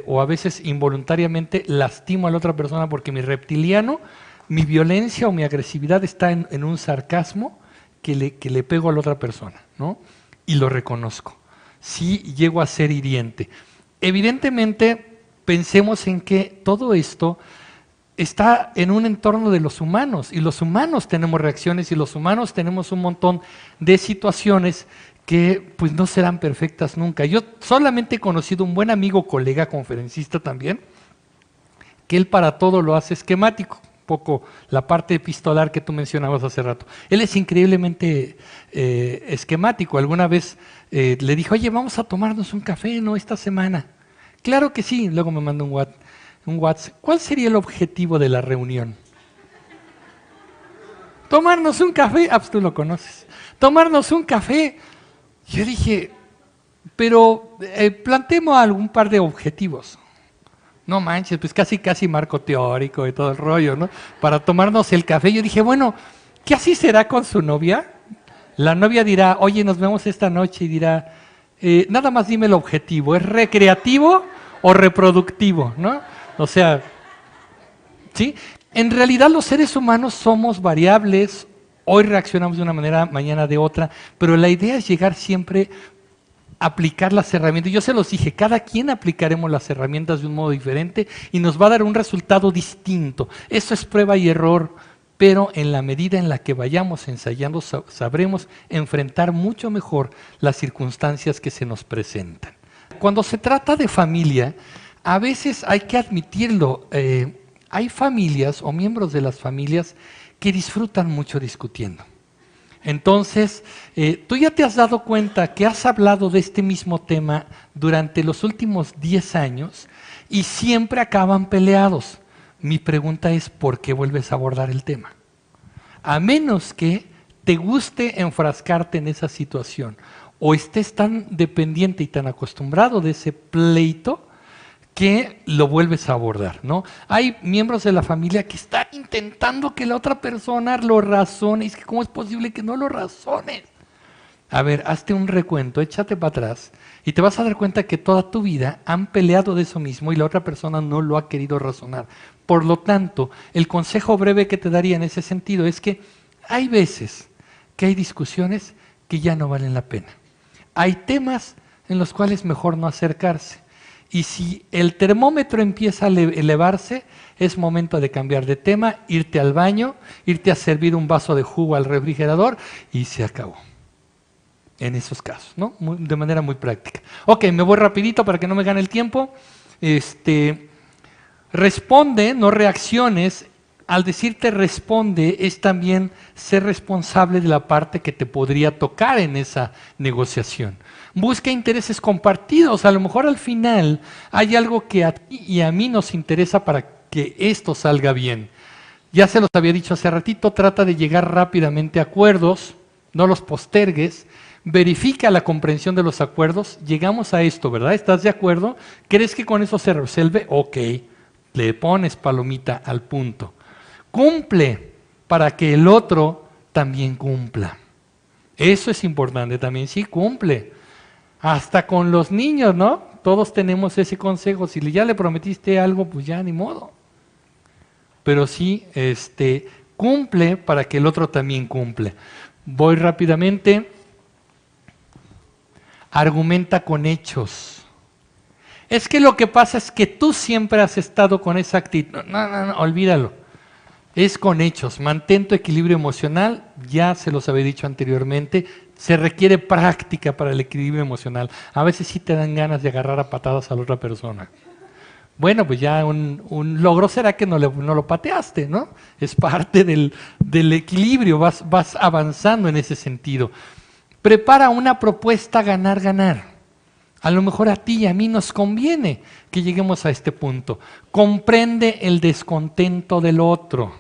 o a veces involuntariamente lastimo a la otra persona porque mi reptiliano, mi violencia o mi agresividad está en un sarcasmo que le pego a la otra persona, ¿no? Y lo reconozco. Sí llego a ser hiriente. Evidentemente, pensemos en que todo esto está en un entorno de los humanos, y los humanos tenemos reacciones, y los humanos tenemos un montón de situaciones que pues no serán perfectas nunca. Yo solamente he conocido un buen amigo, colega, conferencista también, que él para todo lo hace esquemático. Poco la parte epistolar que tú mencionabas hace rato. Él es increíblemente esquemático. Alguna vez le dijo, oye, vamos a tomarnos un café, ¿no? Esta semana. Claro que sí. Luego me manda un WhatsApp. ¿Cuál sería el objetivo de la reunión? Tomarnos un café. Ah, pues tú lo conoces. Tomarnos un café. Yo dije, pero planteemos algún par de objetivos. No manches, pues casi marco teórico y todo el rollo, ¿no? Para tomarnos el café. Yo dije, bueno, ¿qué así será con su novia? La novia dirá, oye, nos vemos esta noche, y dirá, nada más dime el objetivo, ¿es recreativo o reproductivo? ¿No? O sea, ¿sí? En realidad los seres humanos somos variables, hoy reaccionamos de una manera, mañana de otra, pero la idea es llegar siempre aplicar las herramientas. Yo se los dije, cada quien aplicaremos las herramientas de un modo diferente y nos va a dar un resultado distinto. Eso es prueba y error, pero en la medida en la que vayamos ensayando sabremos enfrentar mucho mejor las circunstancias que se nos presentan. Cuando se trata de familia, a veces hay que admitirlo, hay familias o miembros de las familias que disfrutan mucho discutiendo. Entonces, tú ya te has dado cuenta que has hablado de este mismo tema durante los últimos 10 años y siempre acaban peleados. Mi pregunta es, ¿por qué vuelves a abordar el tema? A menos que te guste enfrascarte en esa situación o estés tan dependiente y tan acostumbrado de ese pleito que lo vuelves a abordar, ¿no? Hay miembros de la familia que están intentando que la otra persona lo razone. Es que ¿cómo es posible que no lo razones? A ver, hazte un recuento, échate para atrás y te vas a dar cuenta que toda tu vida han peleado de eso mismo y la otra persona no lo ha querido razonar. Por lo tanto, el consejo breve que te daría en ese sentido es que hay veces que hay discusiones que ya no valen la pena. Hay temas en los cuales mejor no acercarse. Y si el termómetro empieza a elevarse, es momento de cambiar de tema, irte al baño, irte a servir un vaso de jugo al refrigerador y se acabó. En esos casos, ¿no? De manera muy práctica. Ok, me voy rapidito para que no me gane el tiempo. Responde, no reacciones. Al decirte responde es también ser responsable de la parte que te podría tocar en esa negociación. Busca intereses compartidos. A lo mejor al final hay algo que a ti y a mí nos interesa para que esto salga bien. Ya se los había dicho hace ratito, trata de llegar rápidamente a acuerdos, no los postergues, verifica la comprensión de los acuerdos. Llegamos a esto, ¿verdad? ¿Estás de acuerdo? ¿Crees que con eso se resuelve? Ok, le pones palomita al punto. Cumple para que el otro también cumpla. Eso es importante también, sí, cumple. Hasta con los niños, ¿no? Todos tenemos ese consejo. Si ya le prometiste algo, pues ya ni modo. pero sí cumple para que el otro también cumple. Voy rápidamente. Argumenta con hechos. Es que lo que pasa es que tú siempre has estado con esa actitud. No, olvídalo. Es con hechos. Mantén tu equilibrio emocional. Ya se los había dicho anteriormente. Se requiere práctica para el equilibrio emocional. A veces sí te dan ganas de agarrar a patadas a la otra persona. Bueno, pues ya un logro será que no lo pateaste, ¿no? Es parte del equilibrio. Vas avanzando en ese sentido. Prepara una propuesta ganar-ganar. A lo mejor a ti y a mí nos conviene que lleguemos a este punto. Comprende el descontento del otro.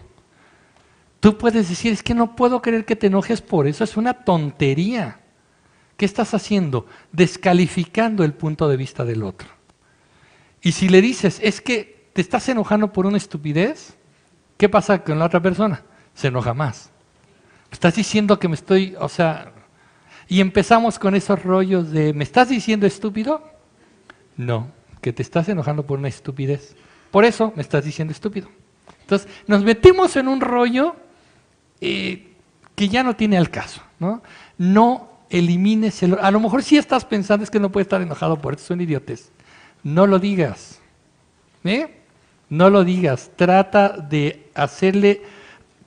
Tú puedes decir, es que no puedo creer que te enojes por eso, es una tontería. ¿Qué estás haciendo? Descalificando el punto de vista del otro. Y si le dices, es que te estás enojando por una estupidez, ¿qué pasa con la otra persona? Se enoja más. Estás diciendo que me estoy, y empezamos con esos rollos de, ¿me estás diciendo estúpido? No, que te estás enojando por una estupidez. Por eso me estás diciendo estúpido. Entonces, nos metimos en un rollo que ya no tiene al caso, ¿no? No elimines a lo mejor sí estás pensando, es que no puede estar enojado por esto, son idiotes. No lo digas. No lo digas. Trata de hacerle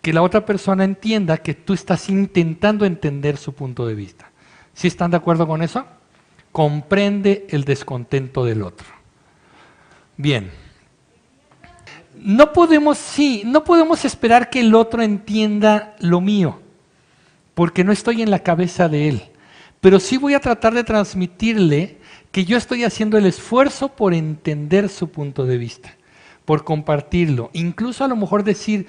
que la otra persona entienda que tú estás intentando entender su punto de vista. ¿Sí están de acuerdo con eso? Comprende el descontento del otro. Bien. No podemos esperar que el otro entienda lo mío, porque no estoy en la cabeza de él. Pero sí voy a tratar de transmitirle que yo estoy haciendo el esfuerzo por entender su punto de vista, por compartirlo. Incluso a lo mejor decir,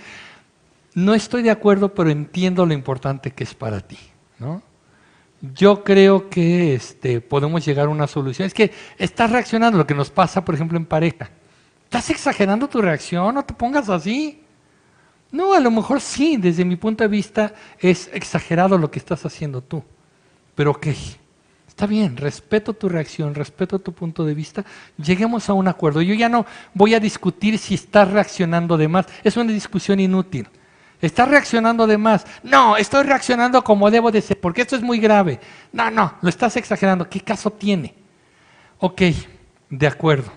no estoy de acuerdo, pero entiendo lo importante que es para ti, ¿no? Yo creo que podemos llegar a una solución. Es que estás reaccionando, lo que nos pasa, por ejemplo, en pareja. ¿Estás exagerando tu reacción? No te pongas así. No, a lo mejor sí, desde mi punto de vista es exagerado lo que estás haciendo tú. Pero ok, está bien, respeto tu reacción, respeto tu punto de vista, lleguemos a un acuerdo. Yo ya no voy a discutir si estás reaccionando de más, es una discusión inútil. ¿Estás reaccionando de más? No, estoy reaccionando como debo de ser, porque esto es muy grave. No, lo estás exagerando, ¿qué caso tiene? Ok, de acuerdo,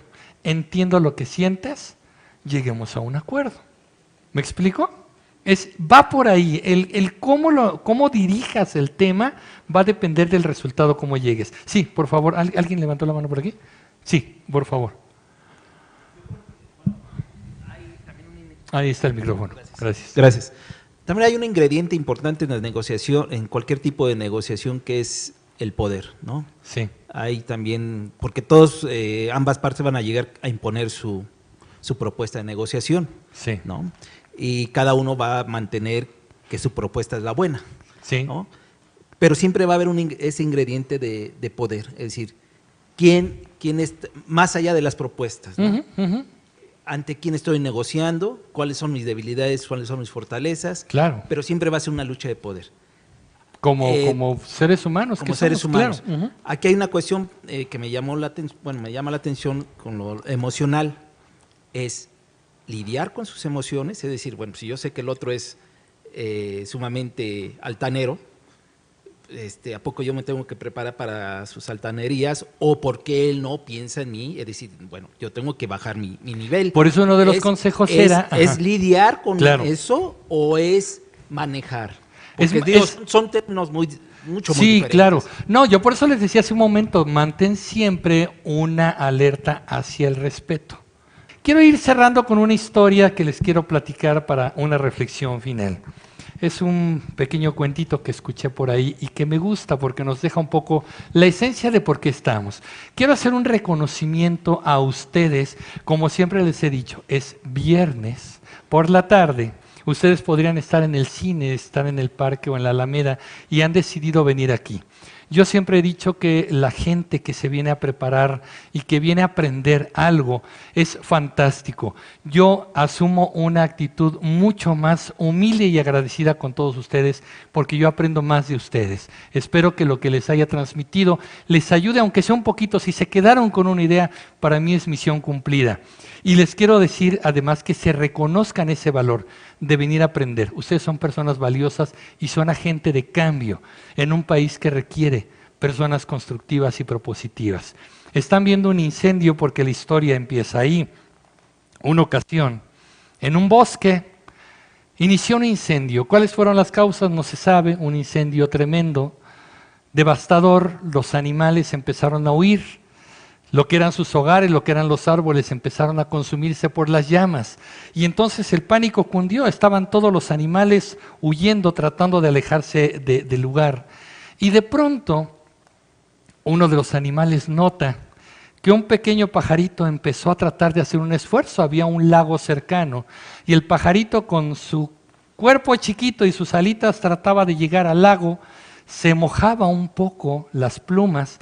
entiendo lo que sientes, lleguemos a un acuerdo. ¿Me explico? Va por ahí, el cómo dirijas el tema va a depender del resultado, cómo llegues. Sí, por favor, ¿alguien levantó la mano por aquí? Sí, por favor. Ahí está el micrófono. Gracias. También hay un ingrediente importante en la negociación, en cualquier tipo de negociación, que es el poder, ¿no? Sí. Hay también, porque ambas partes van a llegar a imponer su propuesta de negociación, sí, ¿no? Y cada uno va a mantener que su propuesta es la buena, sí, ¿no? Pero siempre va a haber ese ingrediente de poder, es decir, quién es más allá de las propuestas, ¿no? Ante quién estoy negociando, cuáles son mis debilidades, cuáles son mis fortalezas, claro, pero siempre va a ser una lucha de poder. Como seres humanos. Como seres humanos. Claro. Aquí hay una cuestión que me llama la atención con lo emocional, es lidiar con sus emociones, es decir, bueno, si yo sé que el otro es sumamente altanero, ¿a poco yo me tengo que preparar para sus altanerías? ¿O porque él no piensa en mí? Es decir, bueno, yo tengo que bajar mi nivel. Por eso uno de los consejos era... ¿Es lidiar con eso o es manejar? Porque son términos muy diferentes. Sí, claro. No, yo por eso les decía hace un momento, mantén siempre una alerta hacia el respeto. Quiero ir cerrando con una historia que les quiero platicar para una reflexión final. Es un pequeño cuentito que escuché por ahí y que me gusta porque nos deja un poco la esencia de por qué estamos. Quiero hacer un reconocimiento a ustedes, como siempre les he dicho, es viernes por la tarde. Ustedes podrían estar en el cine, estar en el parque o en la Alameda y han decidido venir aquí. Yo siempre he dicho que la gente que se viene a preparar y que viene a aprender algo es fantástico. Yo asumo una actitud mucho más humilde y agradecida con todos ustedes porque yo aprendo más de ustedes. Espero que lo que les haya transmitido les ayude, aunque sea un poquito. Si se quedaron con una idea, para mí es misión cumplida. Y les quiero decir además que se reconozcan ese valor de venir a aprender. Ustedes son personas valiosas y son agente de cambio en un país que requiere personas constructivas y propositivas. Están viendo un incendio porque la historia empieza ahí. Una ocasión, en un bosque, inició un incendio. ¿Cuáles fueron las causas? No se sabe. Un incendio tremendo, devastador. Los animales empezaron a huir. Lo que eran sus hogares, lo que eran los árboles, empezaron a consumirse por las llamas. Y entonces el pánico cundió, estaban todos los animales huyendo, tratando de alejarse del lugar. Y de pronto, uno de los animales nota que un pequeño pajarito empezó a tratar de hacer un esfuerzo. Había un lago cercano y el pajarito con su cuerpo chiquito y sus alitas trataba de llegar al lago, se mojaba un poco las plumas,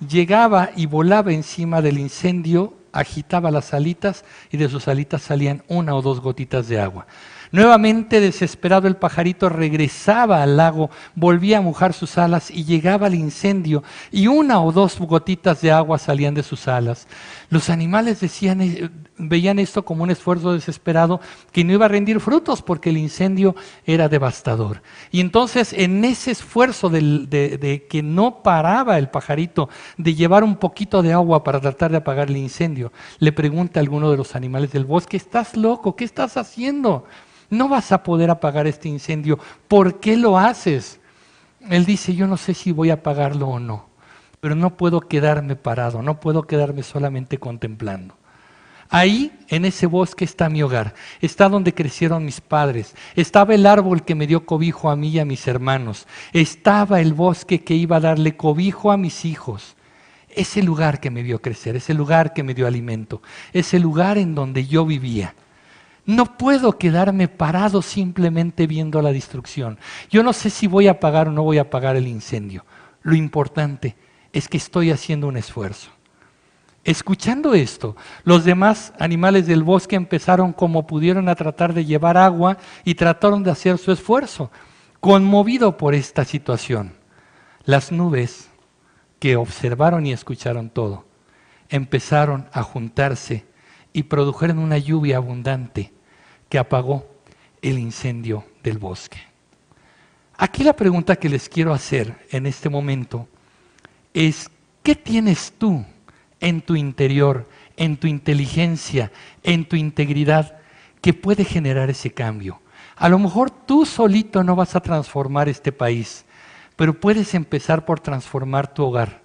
llegaba y volaba encima del incendio, agitaba las alitas y de sus alitas salían 1 o 2 gotitas de agua. Nuevamente desesperado el pajarito regresaba al lago, volvía a mojar sus alas y llegaba al incendio y 1 o 2 gotitas de agua salían de sus alas. Los animales veían esto como un esfuerzo desesperado que no iba a rendir frutos porque el incendio era devastador. Y entonces en ese esfuerzo de que no paraba el pajarito de llevar un poquito de agua para tratar de apagar el incendio, le pregunta a alguno de los animales del bosque: ¿estás loco? ¿Qué estás haciendo? No vas a poder apagar este incendio. ¿Por qué lo haces? Él dice: yo no sé si voy a apagarlo o no, pero no puedo quedarme parado, no puedo quedarme solamente contemplando. Ahí, en ese bosque, está mi hogar, está donde crecieron mis padres, estaba el árbol que me dio cobijo a mí y a mis hermanos, estaba el bosque que iba a darle cobijo a mis hijos. Ese lugar que me vio crecer, ese lugar que me dio alimento, ese lugar en donde yo vivía. No puedo quedarme parado simplemente viendo la destrucción. Yo no sé si voy a apagar o no voy a apagar el incendio. Lo importante es que estoy haciendo un esfuerzo. Escuchando esto, los demás animales del bosque empezaron como pudieron a tratar de llevar agua y trataron de hacer su esfuerzo, conmovido por esta situación. Las nubes, que observaron y escucharon todo, empezaron a juntarse y produjeron una lluvia abundante que apagó el incendio del bosque. Aquí la pregunta que les quiero hacer en este momento es: ¿qué tienes tú en tu interior, en tu inteligencia, en tu integridad que puede generar ese cambio? A lo mejor tú solito no vas a transformar este país, pero puedes empezar por transformar tu hogar,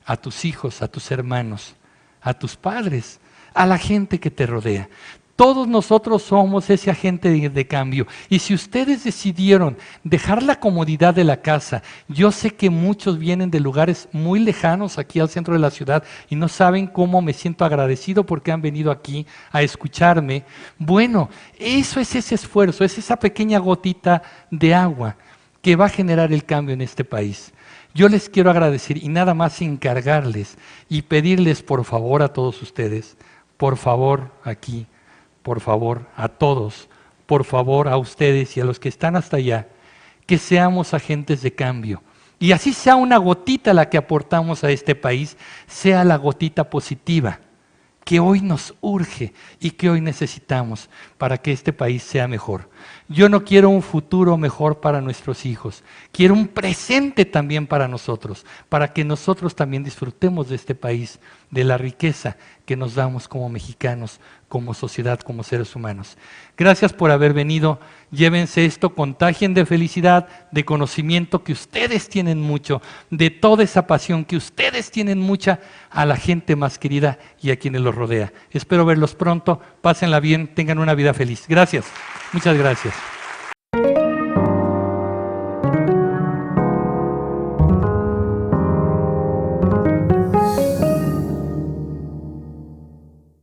a tus hijos, a tus hermanos, a tus padres, a la gente que te rodea. Todos nosotros somos ese agente de cambio. Y si ustedes decidieron dejar la comodidad de la casa, yo sé que muchos vienen de lugares muy lejanos aquí al centro de la ciudad y no saben cómo me siento agradecido porque han venido aquí a escucharme. Bueno, eso es ese esfuerzo, es esa pequeña gotita de agua que va a generar el cambio en este país. Yo les quiero agradecer y nada más encargarles y pedirles por favor a todos ustedes, por favor aquí, por favor a todos, por favor a ustedes y a los que están hasta allá, que seamos agentes de cambio. Y así sea una gotita la que aportamos a este país, sea la gotita positiva que hoy nos urge y que hoy necesitamos para que este país sea mejor. Yo no quiero un futuro mejor para nuestros hijos, quiero un presente también para nosotros, para que nosotros también disfrutemos de este país, de la riqueza que nos damos como mexicanos, como sociedad, como seres humanos. Gracias por haber venido, llévense esto, contagien de felicidad, de conocimiento que ustedes tienen mucho, de toda esa pasión que ustedes tienen mucha a la gente más querida y a quienes los rodea. Espero verlos pronto, pásenla bien, tengan una vida feliz. Gracias, muchas gracias.